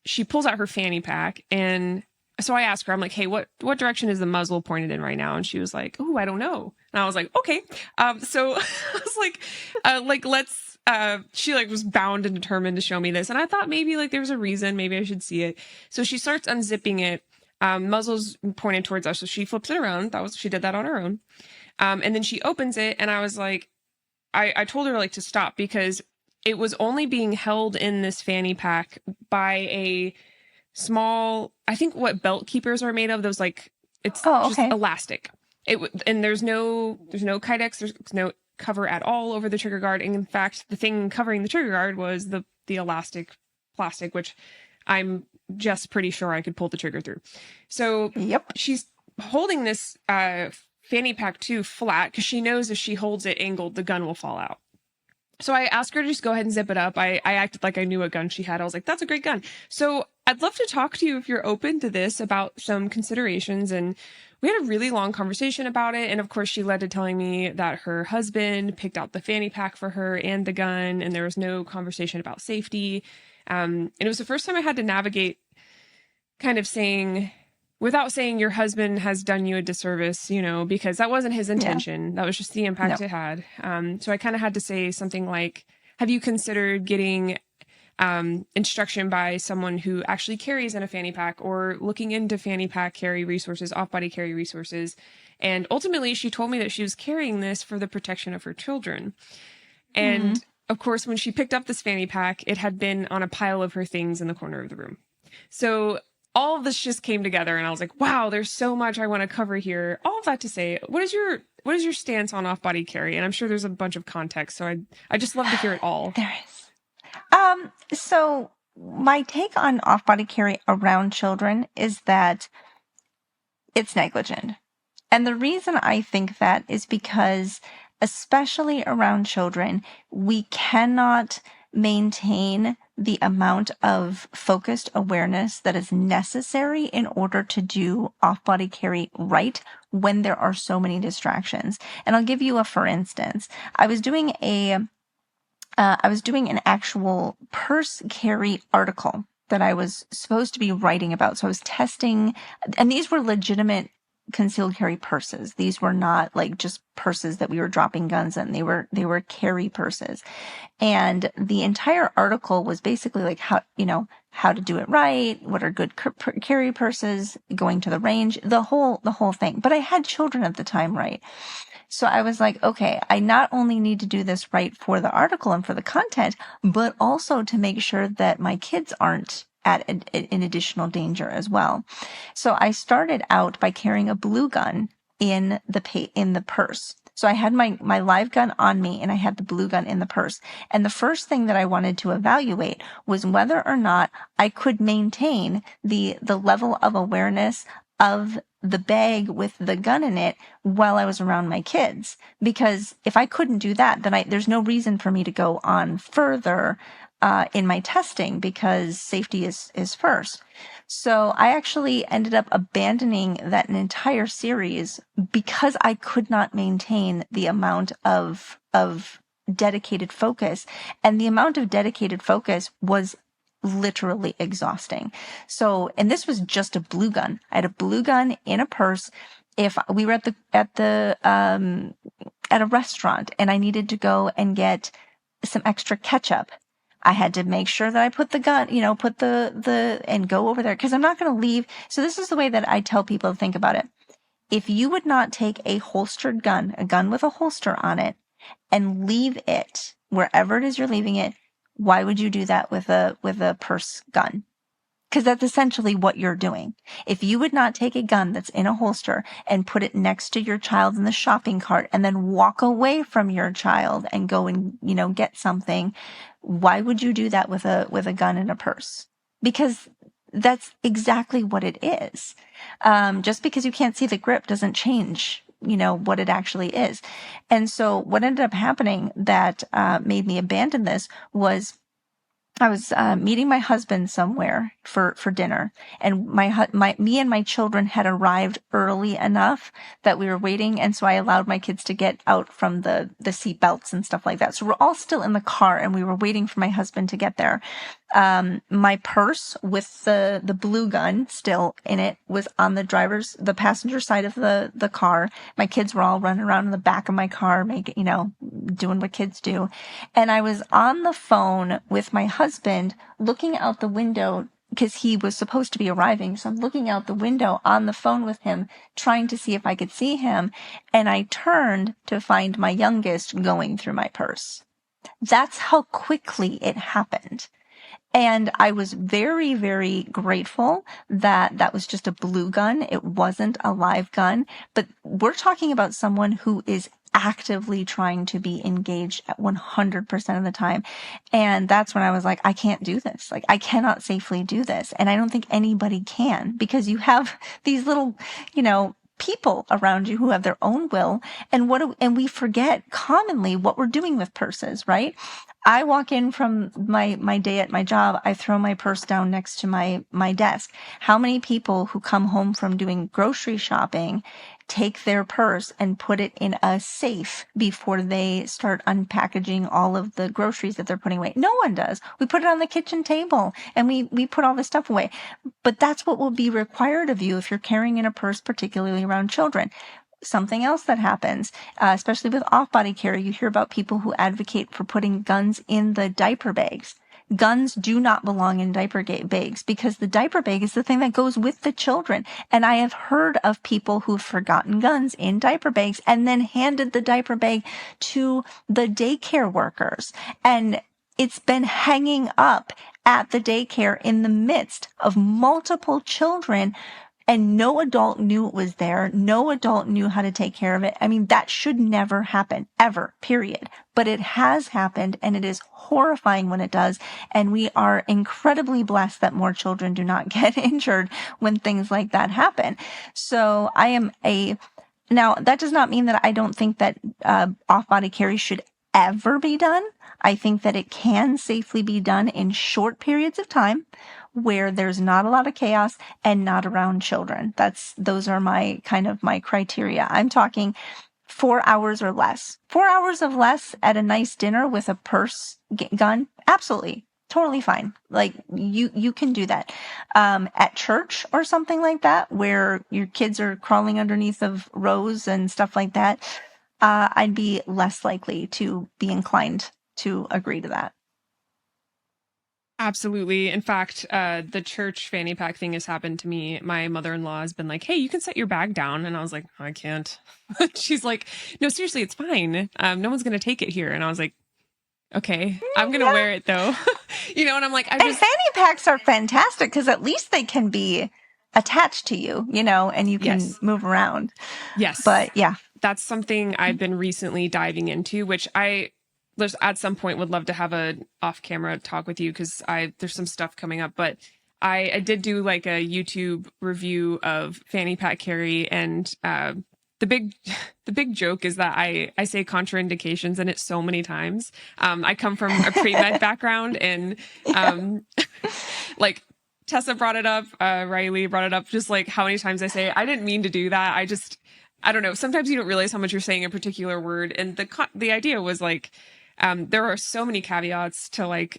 She pulls out her fanny pack. And so I asked her, I'm like, hey, what direction is the muzzle pointed in right now? And she was like, oh, I don't know. And I was like, okay. So I was like, let's, she like was bound and determined to show me this. And I thought maybe like there's a reason, maybe I should see it. So she starts unzipping it. Muzzle's pointed towards us. So she flips it around. She did that on her own. And then she opens it. And I was like, I told her like to stop because it was only being held in this fanny pack by a small, I think what belt keepers are made of. Those like, it's just elastic. And there's no Kydex, there's no cover at all over the trigger guard. And in fact, the thing covering the trigger guard was the elastic plastic, which I'm just pretty sure I could pull the trigger through. So Yep. she's holding this fanny pack too flat because she knows if she holds it angled, the gun will fall out. So I asked her to just go ahead and zip it up. I acted like I knew what gun she had. I was like, that's a great gun. So I'd love to talk to you if you're open to this about some considerations. And we had a really long conversation about it. And of course, she led to telling me that her husband picked out the fanny pack for her and the gun, and there was no conversation about safety. And it was the first time I had to navigate kind of saying, without saying your husband has done you a disservice, you know, because that wasn't his intention. Yeah. That was just the impact it had. So I kind of had to say something like, have you considered getting instruction by someone who actually carries in a fanny pack, or looking into fanny pack carry resources, off-body carry resources? And ultimately, she told me that she was carrying this for the protection of her children. And of course, when she picked up this fanny pack, it had been on a pile of her things in the corner of the room. So all of this just came together, and I was like, wow, there's so much I want to cover here. All of that to say, what is your stance on off-body carry? And I'm sure there's a bunch of context, so I just love to hear it all. There is. So my take on off-body carry around children is that it's negligent. And the reason I think that is because, especially around children, we cannot maintain the amount of focused awareness that is necessary in order to do off-body carry right when there are so many distractions. And I'll give you a for instance. I was doing an actual purse carry article that I was supposed to be writing about. So I was testing, and these were legitimate concealed carry purses. These were not like just purses that we were dropping guns in. They were carry purses. And the entire article was basically like how to do it right, what are good carry purses, going to the range, the whole thing. But I had children at the time, right? So I was like, okay, I not only need to do this right for the article and for the content, but also to make sure that my kids aren't at an additional danger as well. So I started out by carrying a blue gun in the purse. So I had my live gun on me, and I had the blue gun in the purse. And the first thing that I wanted to evaluate was whether or not I could maintain the level of awareness of the bag with the gun in it while I was around my kids. Because if I couldn't do that, then there's no reason for me to go on further in my testing, because safety is first. So I actually ended up abandoning that an entire series because I could not maintain the amount of dedicated focus, and the amount of dedicated focus was literally exhausting. So, and this was just a blue gun. I had a blue gun in a purse. If we were at a restaurant and I needed to go and get some extra ketchup, I had to make sure that I put the gun, put and go over there, because I'm not going to leave. So this is the way that I tell people to think about it. If you would not take a holstered gun, a gun with a holster on it, and leave it wherever it is you're leaving it, why would you do that with a purse gun? Because that's essentially what you're doing. If you would not take a gun that's in a holster and put it next to your child in the shopping cart and then walk away from your child and go and, get something, why would you do that with a gun in a purse? Because that's exactly what it is. Just because you can't see the grip doesn't change, what it actually is. And so what ended up happening that made me abandon this was I was meeting my husband somewhere for dinner, and me and my children had arrived early enough that we were waiting, and so I allowed my kids to get out from the seat belts and stuff like that. So we're all still in the car, and we were waiting for my husband to get there. My purse with the blue gun still in it was on the passenger side of the car. My kids were all running around in the back of my car, doing what kids do. And I was on the phone with my husband looking out the window because he was supposed to be arriving. So I'm looking out the window on the phone with him, trying to see if I could see him. And I turned to find my youngest going through my purse. That's how quickly it happened. And I was very, very grateful that that was just a blue gun. It wasn't a live gun. But we're talking about someone who is actively trying to be engaged at 100% of the time. And that's when I was like, I can't do this. Like, I cannot safely do this. And I don't think anybody can, because you have these little, people around you who have their own will. And and we forget commonly what we're doing with purses, right? I walk in from my day at my job. I throw my purse down next to my desk. How many people who come home from doing grocery shopping take their purse and put it in a safe before they start unpackaging all of the groceries that they're putting away? No one does. We put it on the kitchen table and we put all this stuff away. But that's what will be required of you if you're carrying in a purse, particularly around children. Something else that happens, especially with off-body carry, you hear about people who advocate for putting guns in the diaper bags. Guns do not belong in diaper bags, because the diaper bag is the thing that goes with the children. And I have heard of people who've forgotten guns in diaper bags and then handed the diaper bag to the daycare workers. And it's been hanging up at the daycare in the midst of multiple children, and no adult knew it was there. No adult knew how to take care of it. I mean, that should never happen, ever, period. But it has happened, and it is horrifying when it does. And we are incredibly blessed that more children do not get injured when things like that happen. So now that does not mean that I don't think that off-body carry should ever be done. I think that it can safely be done in short periods of time where there's not a lot of chaos and not around children. Those are my criteria. I'm talking 4 hours or less. 4 hours of less at a nice dinner with a purse gun. Absolutely. Totally fine. Like, you can do that. At church or something like that, where your kids are crawling underneath of rows and stuff like that, I'd be less likely to be inclined to agree to that. Absolutely. In fact, the church fanny pack thing has happened to me. My mother-in-law has been like, hey, you can set your bag down. And I was like, I can't. She's like, no, seriously, it's fine. No one's going to take it here. And I was like, okay, I'm going to wear it though. And I'm like, and fanny packs are fantastic because at least they can be attached to you, and you can move around. Yes. But yeah, that's something I've been recently diving into, which there's at some point would love to have a off-camera talk with you, because there's some stuff coming up. But I did do like a YouTube review of fanny pack carry, and the big joke is that I say contraindications in it so many times. I come from a pre-med background, and like Tessa brought it up, Riley brought it up, just like how many times I say I didn't mean to do that. I don't know. Sometimes you don't realize how much you're saying a particular word, and the idea was like, there are so many caveats to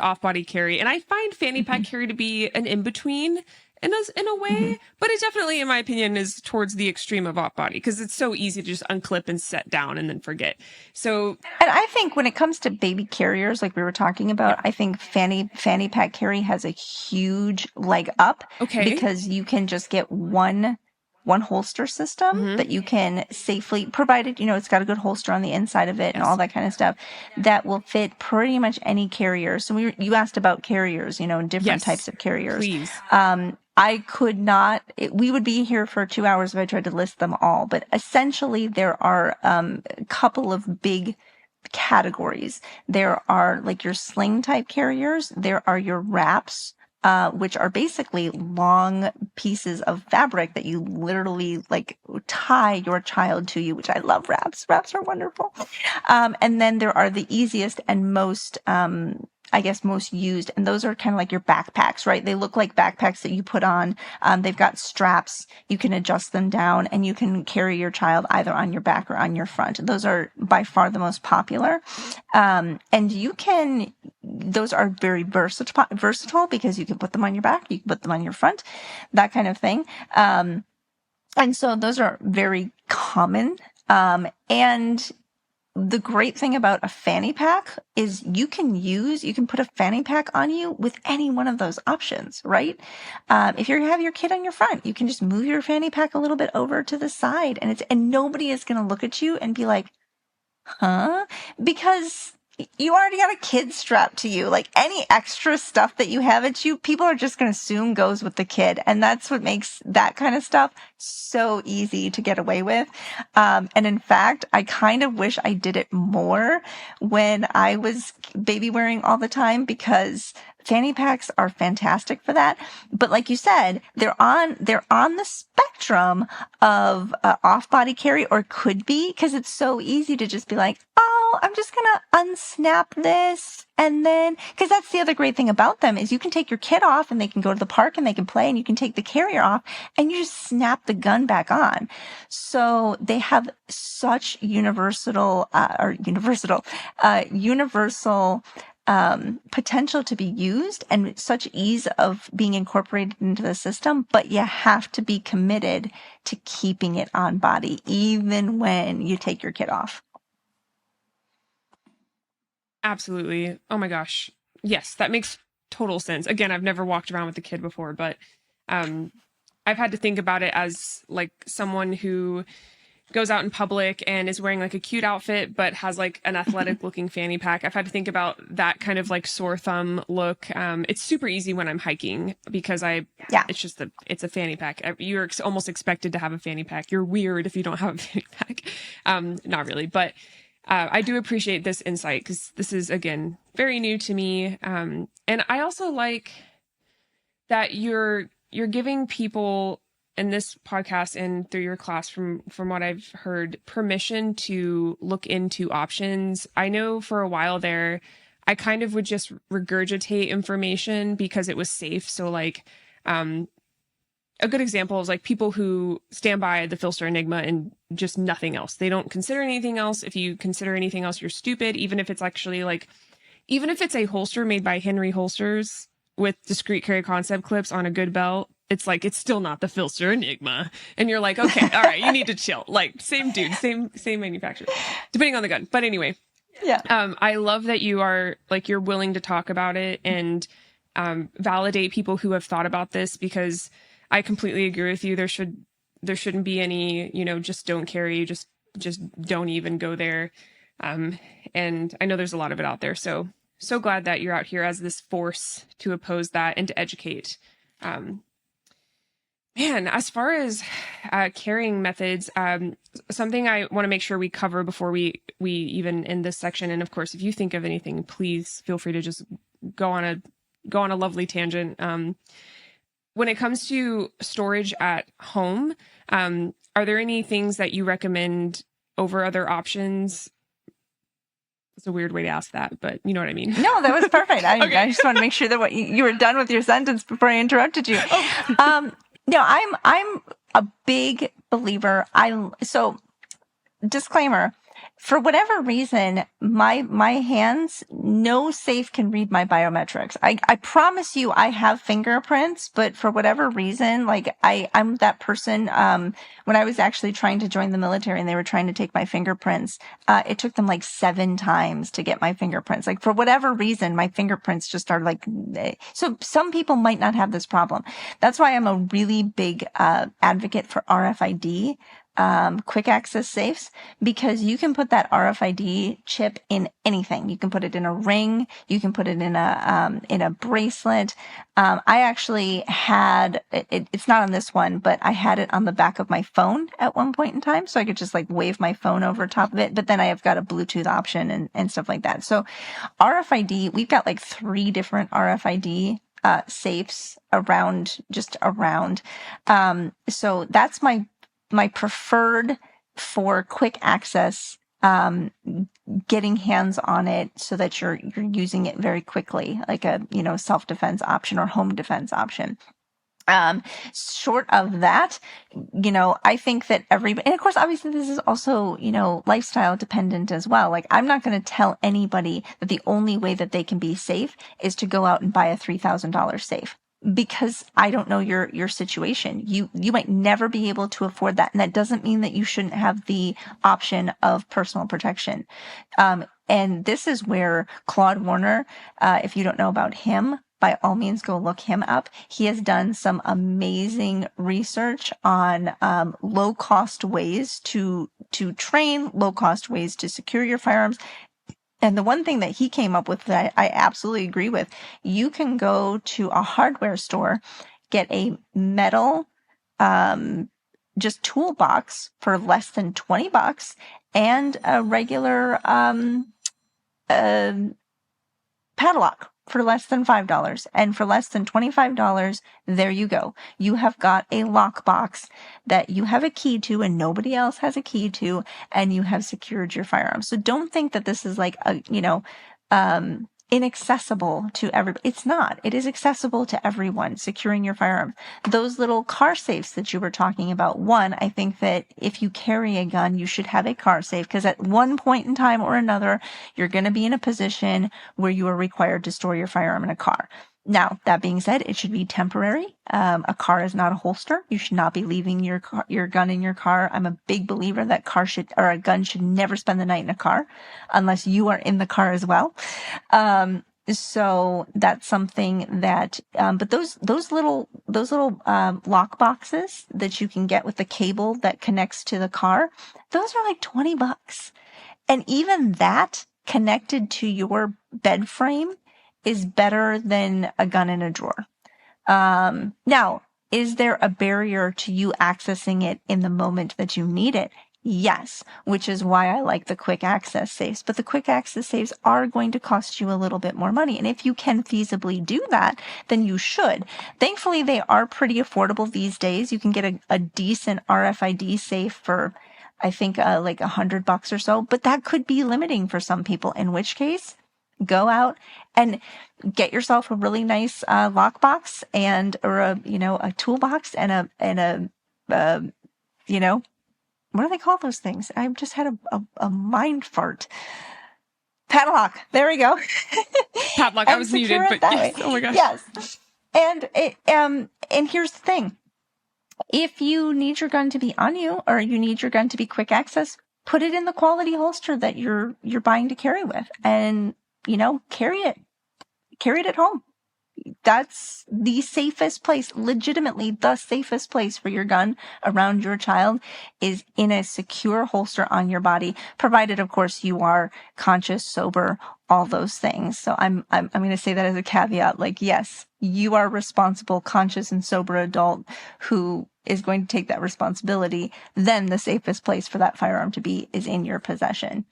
off-body carry, and I find fanny pack carry to be an in-between in a way, but it definitely, in my opinion, is towards the extreme of off-body, because it's so easy to just unclip and set down and then forget. So, and I think when it comes to baby carriers, like we were talking about, I think fanny pack carry has a huge leg up, because you can just get one holster system that you can safely, provided, it's got a good holster on the inside of it and all that kind of stuff, that will fit pretty much any carrier. So you asked about carriers, different types of carriers. Please. I could not, we would be here for 2 hours if I tried to list them all, but essentially there are a couple of big categories. There are like your sling type carriers. There are your wraps, which are basically long pieces of fabric that you literally like tie your child to you, which I love wraps. Wraps are wonderful. And then there are the easiest and most used, and those are kind of like your backpacks, right? They look like backpacks that you put on. They've got straps. You can adjust them down, and you can carry your child either on your back or on your front. Those are by far the most popular. And those are very versatile because you can put them on your back, you can put them on your front, that kind of thing. And so those are very common. And the great thing about a fanny pack is you can put a fanny pack on you with any one of those options, right? If you have your kid on your front, you can just move your fanny pack a little bit over to the side, and nobody is going to look at you and be like, huh? Because you already got a kid strapped to you. Like any extra stuff that you have at you, people are just going to assume goes with the kid. And that's what makes that kind of stuff so easy to get away with. And in fact, I kind of wish I did it more when I was baby wearing all the time, because fanny packs are fantastic for that. But like you said, they're on the spectrum of off body carry, or could be, because it's so easy to just be like, oh, I'm just going to unsnap this. And then, because that's the other great thing about them is you can take your kid off and they can go to the park and they can play, and you can take the carrier off and you just snap the gun back on. So they have such universal potential to be used, and such ease of being incorporated into the system, but you have to be committed to keeping it on body, even when you take your kid off. Absolutely. Oh my gosh. Yes, that makes total sense. Again, I've never walked around with a kid before, but I've had to think about it as like someone who goes out in public and is wearing like a cute outfit, but has like an athletic looking fanny pack. I've had to think about that kind of like sore thumb look. It's super easy when I'm hiking because it's a fanny pack. You're almost expected to have a fanny pack. You're weird if you don't have a fanny pack. Not really, but I do appreciate this insight because this is, again, very new to me. And I also like that you're giving people in this podcast and through your class, from what I've heard, permission to look into options. I know for a while there, I kind of would just regurgitate information because it was safe. So like, a good example is like people who stand by the Filster Enigma and just nothing else. They don't consider anything else. If you consider anything else, you're stupid. Even if it's actually like, even if it's a holster made by Henry Holsters with discrete carry concept clips on a good belt, it's like, it's still not the Filster Enigma. And you're like, okay, all right, you need to chill. Like same dude, same manufacturer, depending on the gun. But anyway, yeah. I love that you are like, you're willing to talk about it and validate people who have thought about this, because I completely agree with you. There shouldn't be any, just don't carry, just don't even go there. And I know there's a lot of it out there. So glad that you're out here as this force to oppose that and to educate. Man, as far as carrying methods, something I want to make sure we cover before we even end this section. And of course, if you think of anything, please feel free to just go on a lovely tangent. When it comes to storage at home, are there any things that you recommend over other options? It's a weird way to ask that, but you know what I mean. No, that was perfect. I just want to make sure that you were done with your sentence before I interrupted you. Oh. No, I'm a big believer. So disclaimer. For whatever reason, my hands, no safe can read my biometrics. I promise you I have fingerprints, but for whatever reason, like I'm that person, when I was actually trying to join the military and they were trying to take my fingerprints, it took them like 7 times to get my fingerprints. Like for whatever reason, my fingerprints just are like, so some people might not have this problem. That's why I'm a really big, advocate for RFID. Quick access safes, because you can put that RFID chip in anything. You can put it in a ring. You can put it in a bracelet. I actually had it's not on this one, but I had it on the back of my phone at one point in time. So I could just like wave my phone over top of it. But then I have got a Bluetooth option and stuff like that. So RFID, we've got like 3 different RFID safes around. So that's my preferred for quick access, getting hands on it so that you're using it very quickly, like a, self-defense option or home defense option. Short of that, I think that everybody, and of course, obviously this is also, lifestyle dependent as well. Like I'm not going to tell anybody that the only way that they can be safe is to go out and buy a $3,000 safe, because I don't know your situation. You might never be able to afford that. And that doesn't mean that you shouldn't have the option of personal protection. And this is where Claude Warner, if you don't know about him, by all means, go look him up. He has done some amazing research on low-cost ways to train, low-cost ways to secure your firearms. And the one thing that he came up with that I absolutely agree with, you can go to a hardware store, get a metal just toolbox for less than $20 and a regular padlock for less than $5. And for less than $25, there you go. You have got a lockbox that you have a key to and nobody else has a key to, and you have secured your firearm. So don't think that this is like a, inaccessible to everybody. It's not. It is accessible to everyone, securing your firearm. Those little car safes that you were talking about, one, I think that if you carry a gun, you should have a car safe, because at one point in time or another, you're going to be in a position where you are required to store your firearm in a car. Now, that being said, it should be temporary. A car is not a holster. You should not be leaving your gun in your car. I'm a big believer that a gun should never spend the night in a car unless you are in the car as well. So that's something that, but those little lock boxes that you can get with the cable that connects to the car, those are like $20. And even that connected to your bed frame is better than a gun in a drawer. Now, is there a barrier to you accessing it in the moment that you need it? Yes, which is why I like the quick access safes. But the quick access safes are going to cost you a little bit more money. And if you can feasibly do that, then you should. Thankfully, they are pretty affordable these days. You can get a decent RFID safe for, I think, like $100 or so. But that could be limiting for some people, in which case, go out and get yourself a really nice lockbox or a toolbox and a what do they call those things? I just had a mind fart. Padlock. There we go. Padlock. I was muted, but yes. Oh my gosh. Yes. And here's the thing. If you need your gun to be on you, or you need your gun to be quick access, put it in the quality holster that you're buying to carry with, and carry it at home. That's the safest place, legitimately the safest place for your gun around your child is in a secure holster on your body, provided, of course, you are conscious, sober, all those things. So I'm going to say that as a caveat, like, yes, you are a responsible, conscious, and sober adult who is going to take that responsibility. Then the safest place for that firearm to be is in your possession.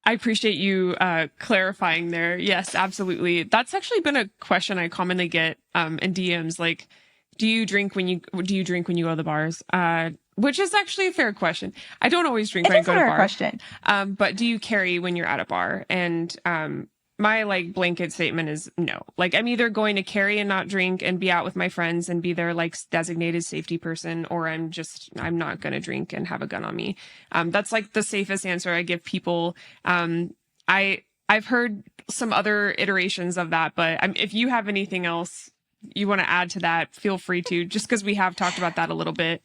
I appreciate you clarifying there. Yes, absolutely. That's actually been a question I commonly get in DMs. Like, do you drink when you go to the bars? Which is actually a fair question. I don't always drink when I go to bars. Question. But do you carry when you're at a bar? And my blanket statement is no. Like, I'm either going to carry and not drink and be out with my friends and be their designated safety person, or I'm not going to drink and have a gun on me. That's the safest answer I give people. I've heard some other iterations of that, but if you have anything else you want to add to that, feel free to, just because we have talked about that a little bit.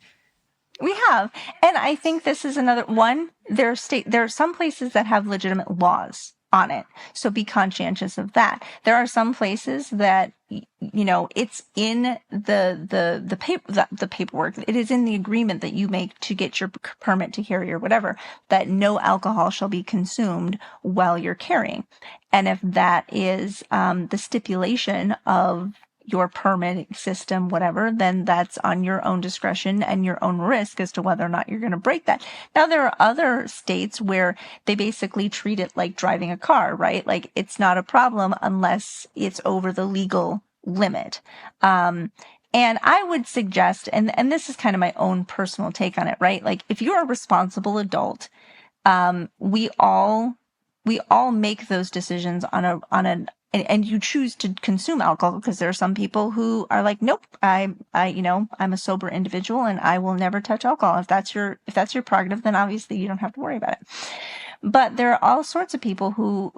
We have. And I think this is another one. There are some places that have legitimate laws on it. So be conscientious of that. There are some places that, it's in the paperwork. It is in the agreement that you make to get your permit to carry or whatever, that no alcohol shall be consumed while you're carrying. And if that is the stipulation of your permit system, whatever, then that's on your own discretion and your own risk as to whether or not you're going to break that. Now, there are other states where they basically treat it like driving a car, right? Like, it's not a problem unless it's over the legal limit. And I would suggest, and this is kind of my own personal take on it, right? Like, if you're a responsible adult, we all make those decisions and you choose to consume alcohol, because there are some people who are like, nope, I'm a sober individual and I will never touch alcohol. If that's your prerogative, then obviously you don't have to worry about it. But there are all sorts of people who,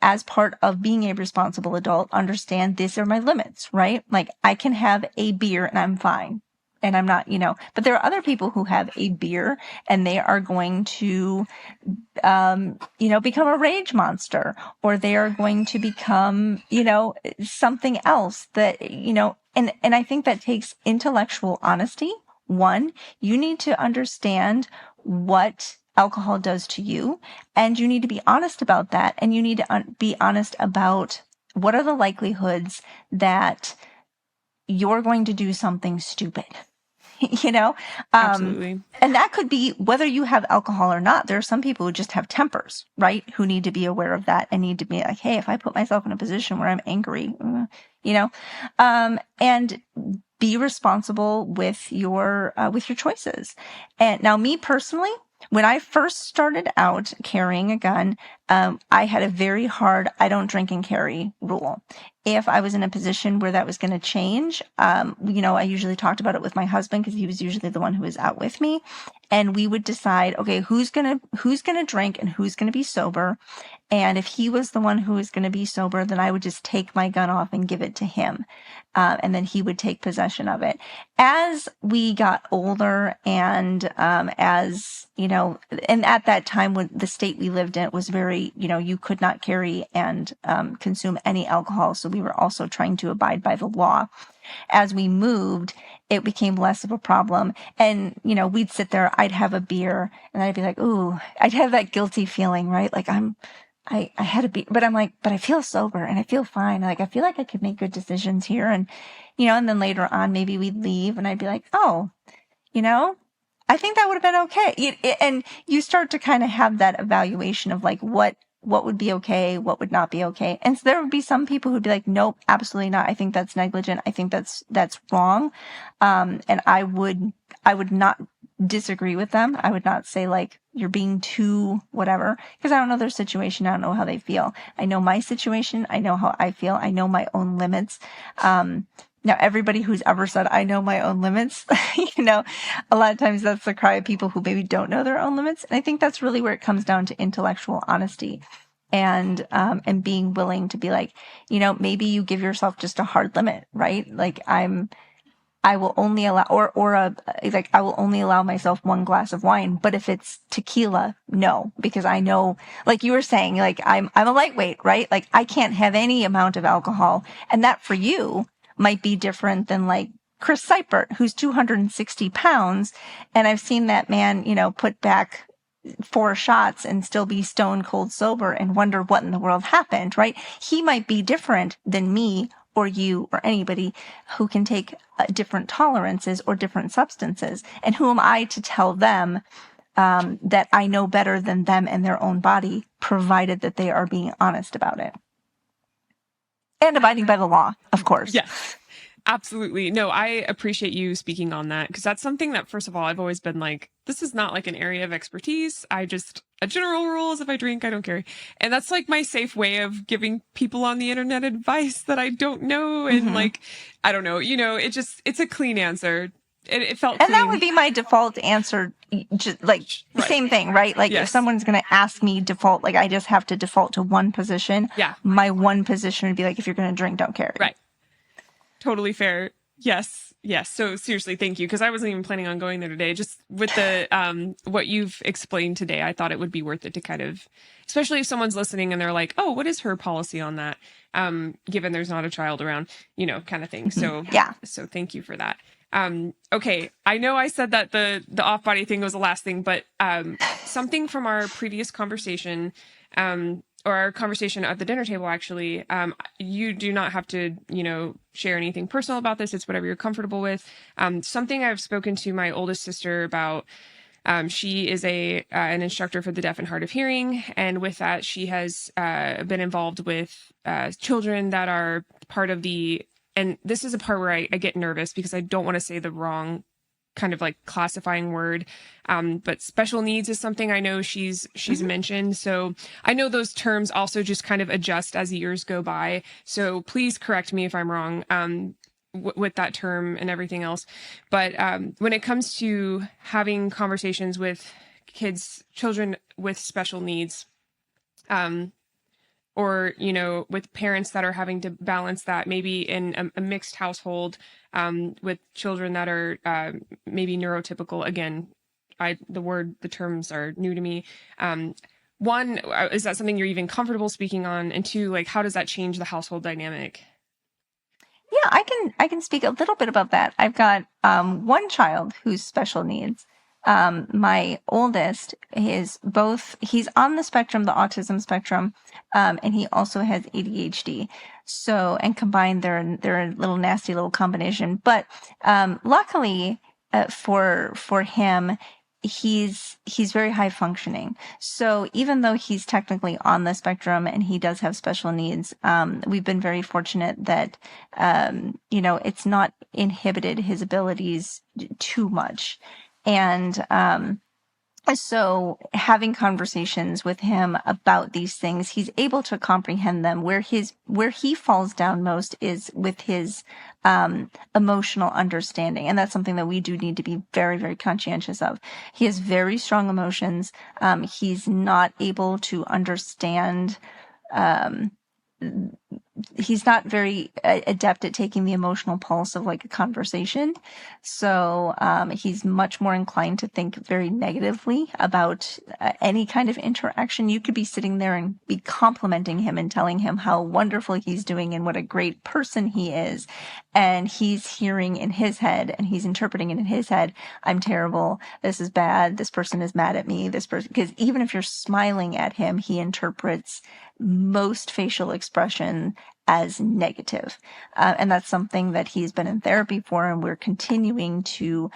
as part of being a responsible adult, understand these are my limits, right? Like, I can have a beer and I'm fine. And I'm not, but there are other people who have a beer and they are going to, become a rage monster, or they are going to become, something else that, and I think that takes intellectual honesty. One, you need to understand what alcohol does to you. And you need to be honest about that. And you need to be honest about what are the likelihoods that you're going to do something stupid, you know? Absolutely. And that could be whether you have alcohol or not. There are some people who just have tempers, right? Who need to be aware of that and need to be like, hey, if I put myself in a position where I'm angry, and be responsible with your choices. And now, me personally, when I first started out carrying a gun, I had a very hard I don't drink and carry rule. If I was in a position where that was going to change, I usually talked about it with my husband because he was usually the one who was out with me. And we would decide, okay, who's gonna drink and who's gonna be sober. And if he was the one who was going to be sober, then I would just take my gun off and give it to him. And then he would take possession of it. As we got older and and at that time when the state we lived in was very, you could not carry and consume any alcohol. So we were also trying to abide by the law. As we moved, it became less of a problem. And, we'd sit there, I'd have a beer and I'd be like, ooh, I'd have that guilty feeling, right? Like I had a beer, but I'm like, but I feel sober and I feel fine. Like, I feel like I could make good decisions here. And, and then later on, maybe we'd leave and I'd be like, oh, I think that would have been okay. And you start to kind of have that evaluation of like, what would be okay, what would not be okay. And so there would be some people who'd be like, nope, absolutely not. I think that's negligent. I think that's wrong. And I would not disagree with them. I would not say like, you're being too whatever, because I don't know their situation. I don't know how they feel. I know my situation. I know how I feel. I know my own limits. Now, everybody who's ever said, I know my own limits, a lot of times that's the cry of people who maybe don't know their own limits. And I think that's really where it comes down to intellectual honesty and being willing to be like, maybe you give yourself just a hard limit, right? Like I will only allow, I will only allow myself one glass of wine. But if it's tequila, no, because I know, like you were saying, like I'm a lightweight, right? Like I can't have any amount of alcohol. And that for you might be different than like Chris Seipert, who's 260 pounds. And I've seen that man, put back 4 shots and still be stone cold sober and wonder what in the world happened, right? He might be different than me or you or anybody who can take different tolerances or different substances. And who am I to tell them that I know better than them and their own body, provided that they are being honest about it. And abiding by the law, of course. Yes, absolutely. No, I appreciate you speaking on that because that's something that, first of all, I've always been like, this is not like an area of expertise. A general rule is if I drink, I don't carry. And that's like my safe way of giving people on the internet advice that I don't know. And like, I don't know, it's a clean answer. It felt clean. And that would be my default answer. Just like right. Same thing, right? Like if someone's going to ask me default, like I just have to default to one position. Yeah. My one position would be like, if you're going to drink, don't carry. Right. Totally fair. Yes. So seriously, thank you. Because I wasn't even planning on going there today. Just with the what you've explained today, I thought it would be worth it to kind of, especially if someone's listening and they're like, oh, what is her policy on that? Given there's not a child around, kind of thing. So yeah. So thank you for that. Okay. I know I said that the off-body thing was the last thing, but something from our previous conversation, or our conversation at the dinner table, actually, you do not have to, share anything personal about this. It's whatever you're comfortable with. Something I've spoken to my oldest sister about. She is an instructor for the deaf and hard of hearing. And with that, she has been involved with children that are part of and this is a part where I get nervous because I don't want to say the wrong kind of like classifying word. But special needs is something I know she's mentioned. So I know those terms also just kind of adjust as years go by. So please correct me if I'm wrong with that term and everything else. But when it comes to having conversations with children with special needs, or, with parents that are having to balance that maybe in a mixed household, with children that are maybe neurotypical. Again, the terms are new to me. One, is that something you're even comfortable speaking on? And two, like, how does that change the household dynamic? Yeah, I can speak a little bit about that. I've got one child who's special needs. My oldest he's on the spectrum, the autism spectrum, and he also has ADHD. So, and combined, they're a little nasty little combination. But luckily for him, he's very high functioning. So even though he's technically on the spectrum and he does have special needs, we've been very fortunate that it's not inhibited his abilities too much. And so having conversations with him about these things, he's able to comprehend them. Where he falls down most is with his emotional understanding. And that's something that we do need to be very, very conscientious of. He has very strong emotions. He's not able to understand he's not very adept at taking the emotional pulse of like a conversation. So he's much more inclined to think very negatively about any kind of interaction. You could be sitting there and be complimenting him and telling him how wonderful he's doing and what a great person he is. And he's hearing in his head and he's interpreting it in his head, I'm terrible. This is bad. This person is mad at me. This person, because even if you're smiling at him, he interprets most facial expression as negative. And that's something that he's been in therapy for, and we're continuing to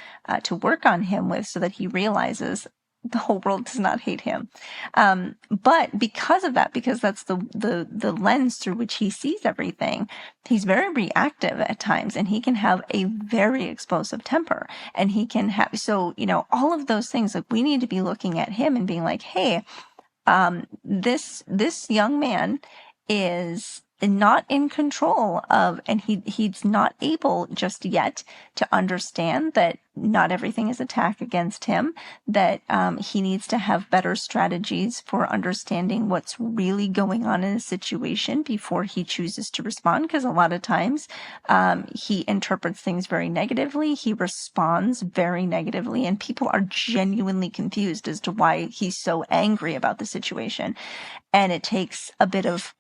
work on him with, so that he realizes the whole world does not hate him. But because of that, because that's the lens through which he sees everything, he's very reactive at times, and he can have a very explosive temper, and he can have, so, all of those things, like, we need to be looking at him and being like, hey, this young man is not in control of, and he's not able just yet to understand that not everything is attack against him, that he needs to have better strategies for understanding what's really going on in a situation before he chooses to respond. Because a lot of times he interprets things very negatively, he responds very negatively, and people are genuinely confused as to why he's so angry about the situation. And it takes a bit of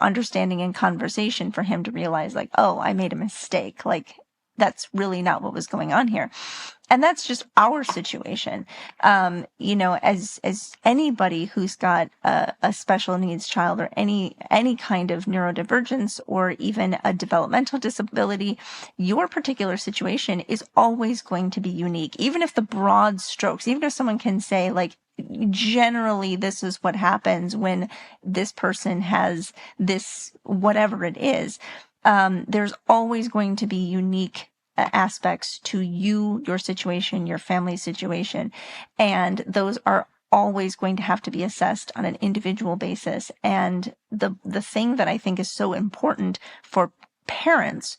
understanding and conversation for him to realize, like, oh, I made a mistake. Like, that's really not what was going on here. And that's just our situation. As anybody who's got a special needs child, or any kind of neurodivergence, or even a developmental disability, your particular situation is always going to be unique. Even if the broad strokes, even if someone can say, like, generally this is what happens when this person has this, whatever it is, there's always going to be unique aspects to you, your situation, your family situation. And those are always going to have to be assessed on an individual basis. And the thing that I think is so important for parents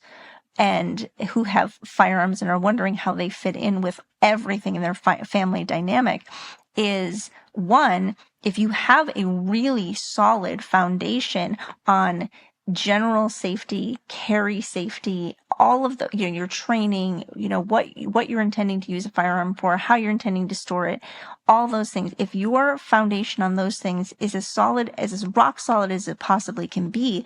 and who have firearms and are wondering how they fit in with everything in their family dynamic is, one, if you have a really solid foundation on general safety, carry safety, all of the, your training, what you're intending to use a firearm for, how you're intending to store it, all those things. If your foundation on those things is as rock solid as it possibly can be,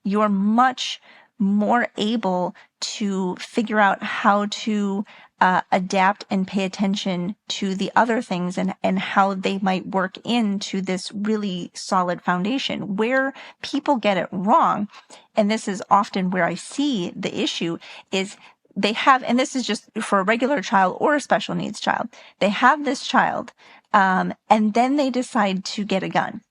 you're much more able to figure out how to adapt and pay attention to the other things and how they might work into this really solid foundation. Where people get it wrong, and this is often where I see the issue, is they have, and this is just for a regular child or a special needs child, they have this child, and then they decide to get a gun.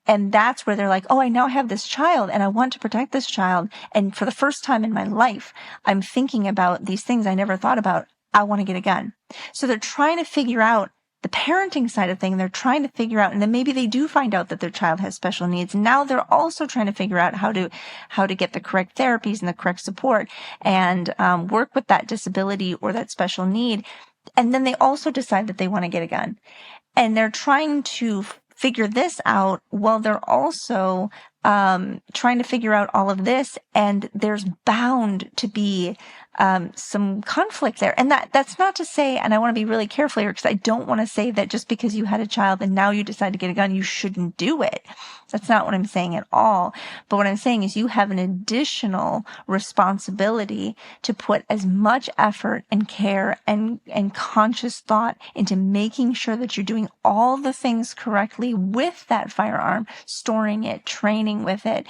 And that's where they're like, oh, I now have this child and I want to protect this child. And for the first time in my life, I'm thinking about these things I never thought about. I want to get a gun. So they're trying to figure out the parenting side of things. They're trying to figure out, and then maybe they do find out that their child has special needs. Now they're also trying to figure out how to get the correct therapies and the correct support and work with that disability or that special need. And then they also decide that they want to get a gun. And they're trying to figure this out while they're also trying to figure out all of this. And there's bound to be some conflict there. And that's not to say, and I want to be really careful here, because I don't want to say that just because you had a child and now you decide to get a gun, you shouldn't do it. That's not what I'm saying at all. But what I'm saying is you have an additional responsibility to put as much effort and care and conscious thought into making sure that you're doing all the things correctly with that firearm, storing it, training with it,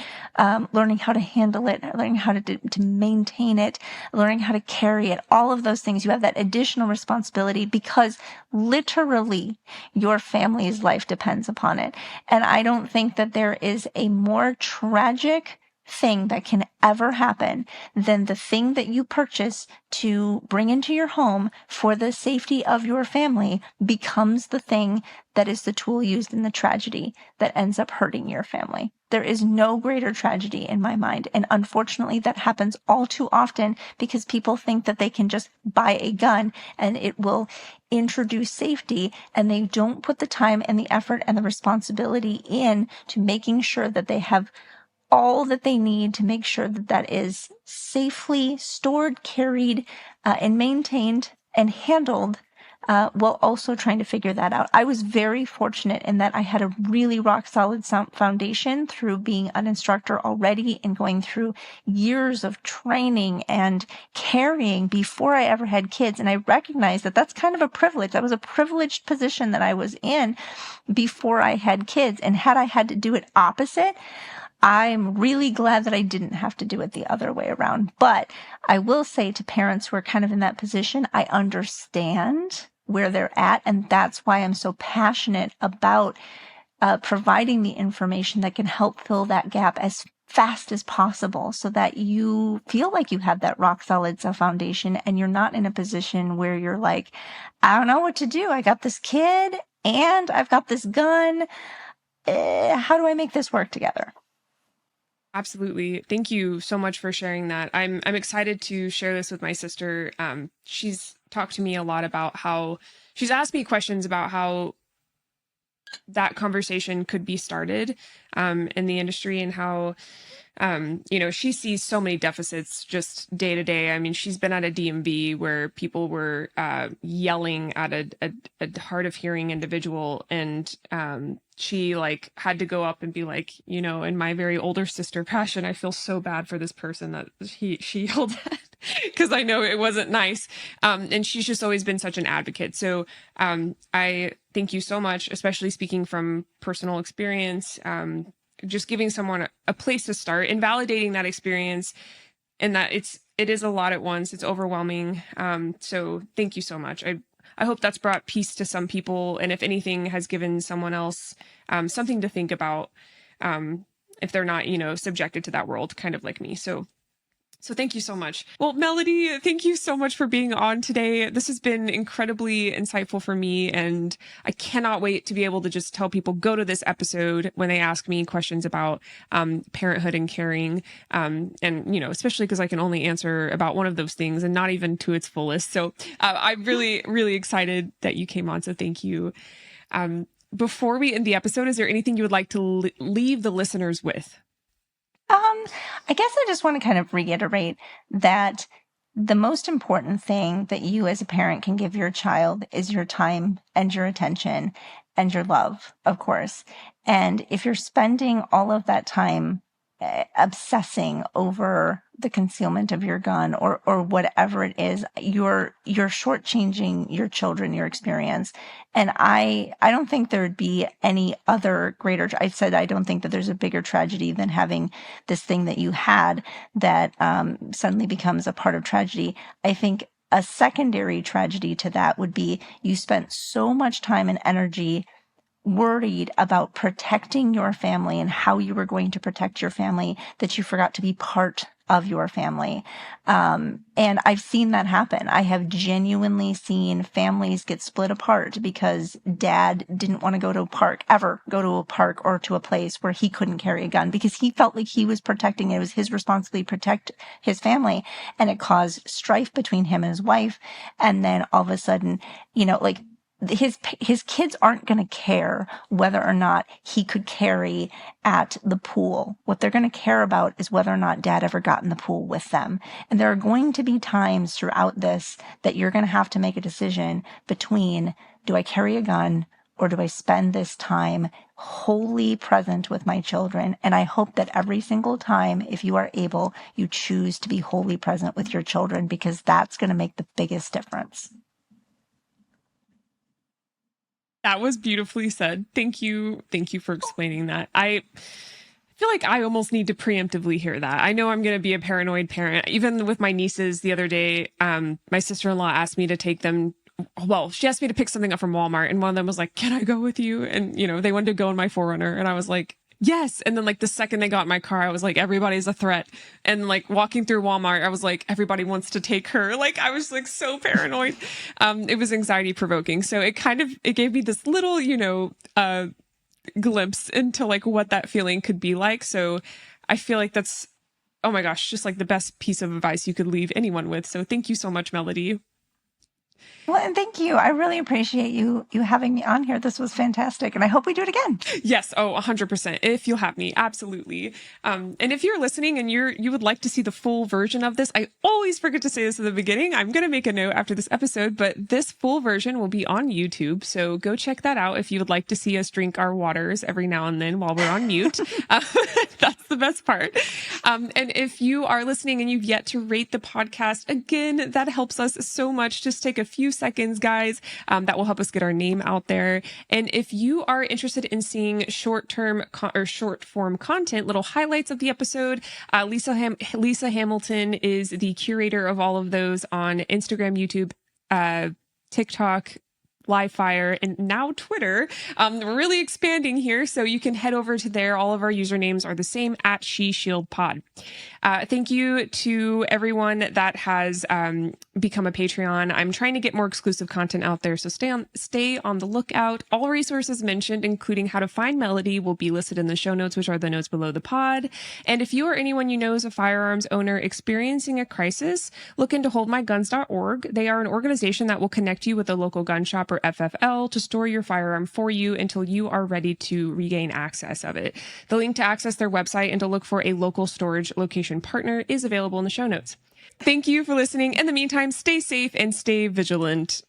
learning how to handle it, learning how to maintain it, learning how to carry it, all of those things. You have that additional responsibility because literally your family's life depends upon it. And I don't think that there is a more tragic thing that can ever happen than the thing that you purchase to bring into your home for the safety of your family becomes the thing that is the tool used in the tragedy that ends up hurting your family. There is no greater tragedy in my mind. And unfortunately, that happens all too often because people think that they can just buy a gun and it will introduce safety, and they don't put the time and the effort and the responsibility in to making sure that they have all that they need to make sure that that is safely stored, carried, and maintained and handled, while also trying to figure that out. I was very fortunate in that I had a really rock solid foundation through being an instructor already and going through years of training and carrying before I ever had kids. And I recognized that that's kind of a privilege. That was a privileged position that I was in before I had kids. And had I had to do it opposite, I'm really glad that I didn't have to do it the other way around. But I will say to parents who are kind of in that position, I understand where they're at. And that's why I'm so passionate about providing the information that can help fill that gap as fast as possible so that you feel like you have that rock solid foundation and you're not in a position where you're like, I don't know what to do. I got this kid and I've got this gun. How do I make this work together? Absolutely. Thank you so much for sharing that. I'm excited to share this with my sister. She's talked to me a lot about how she's asked me questions about how that conversation could be started in the industry and how she sees so many deficits just day to day. I mean, she's been at a DMV where people were yelling at a hard of hearing individual, and she had to go up and be like, in my very older sister passion, I feel so bad for this person that she yelled at because I know it wasn't nice. And she's just always been such an advocate. So I thank you so much, especially speaking from personal experience. Just giving someone a place to start and validating that experience, and that it is a lot at once. It's overwhelming. So thank you so much. I hope that's brought peace to some people. And if anything has given someone else something to think about, if they're not, subjected to that world, kind of like me. So thank you so much. Well, Melody, thank you so much for being on today. This has been incredibly insightful for me, and I cannot wait to be able to just tell people, go to this episode when they ask me questions about parenthood and caring. And, especially because I can only answer about one of those things and not even to its fullest. So I'm really, really excited that you came on. So thank you. Before we end the episode, is there anything you would like to leave the listeners with? I guess I just want to kind of reiterate that the most important thing that you as a parent can give your child is your time and your attention and your love, of course. And if you're spending all of that time obsessing over the concealment of your gun or whatever it is, you're shortchanging your children, your experience. And I don't think there would be any other greater, I said, I don't think that there's a bigger tragedy than having this thing that you had that suddenly becomes a part of tragedy. I think a secondary tragedy to that would be you spent so much time and energy worried about protecting your family and how you were going to protect your family that you forgot to be part of your family. And I've seen that happen. I have genuinely seen families get split apart because dad didn't want to go to a park or to a place where he couldn't carry a gun because he felt like he was protecting, it was his responsibility to protect his family. And it caused strife between him and his wife. And then all of a sudden, his kids aren't going to care whether or not he could carry at the pool. What they're going to care about is whether or not dad ever got in the pool with them. And there are going to be times throughout this that you're going to have to make a decision between, do I carry a gun or do I spend this time wholly present with my children? And I hope that every single time, if you are able, you choose to be wholly present with your children, because that's going to make the biggest difference. That was beautifully said. Thank you. Thank you for explaining that. I feel like I almost need to preemptively hear that. I know I'm going to be a paranoid parent. Even with my nieces the other day, my sister-in-law asked me to take them. Well, she asked me to pick something up from Walmart, and one of them was like, "Can I go with you?" And, they wanted to go in my 4Runner, and I was like, yes. And then like the second they got in my car, I was like, everybody's a threat. And like walking through Walmart, I was like, everybody wants to take her. Like I was like so paranoid. It was anxiety provoking. So it gave me this little, glimpse into like what that feeling could be like. So I feel like that's, oh my gosh, just like the best piece of advice you could leave anyone with. So thank you so much, Melody. Well, and thank you. I really appreciate you having me on here. This was fantastic, and I hope we do it again. Yes. Oh, 100%. If you'll have me. Absolutely. And if you're listening and you would like to see the full version of this, I always forget to say this at the beginning. I'm going to make a note after this episode, but this full version will be on YouTube. So go check that out if you would like to see us drink our waters every now and then while we're on mute. That's the best part. And if you are listening and you've yet to rate the podcast, again, that helps us so much. Just take a few seconds, guys. That will help us get our name out there. And if you are interested in seeing short form content, little highlights of the episode, Lisa Hamilton is the curator of all of those on Instagram, YouTube, TikTok, Livefire, and now Twitter. We're really expanding here, so you can head over to there. All of our usernames are the same, @SheShieldPod. Thank you to everyone that has become a Patreon. I'm trying to get more exclusive content out there, so stay on the lookout. All resources mentioned, including how to find Melody, will be listed in the show notes, which are the notes below the pod. And if you or anyone you know is a firearms owner experiencing a crisis, look into holdmyguns.org. They are an organization that will connect you with a local gun shop or FFL to store your firearm for you until you are ready to regain access of it. The link to access their website and to look for a local storage location partner is available in the show notes. Thank you for listening. In the meantime, stay safe and stay vigilant.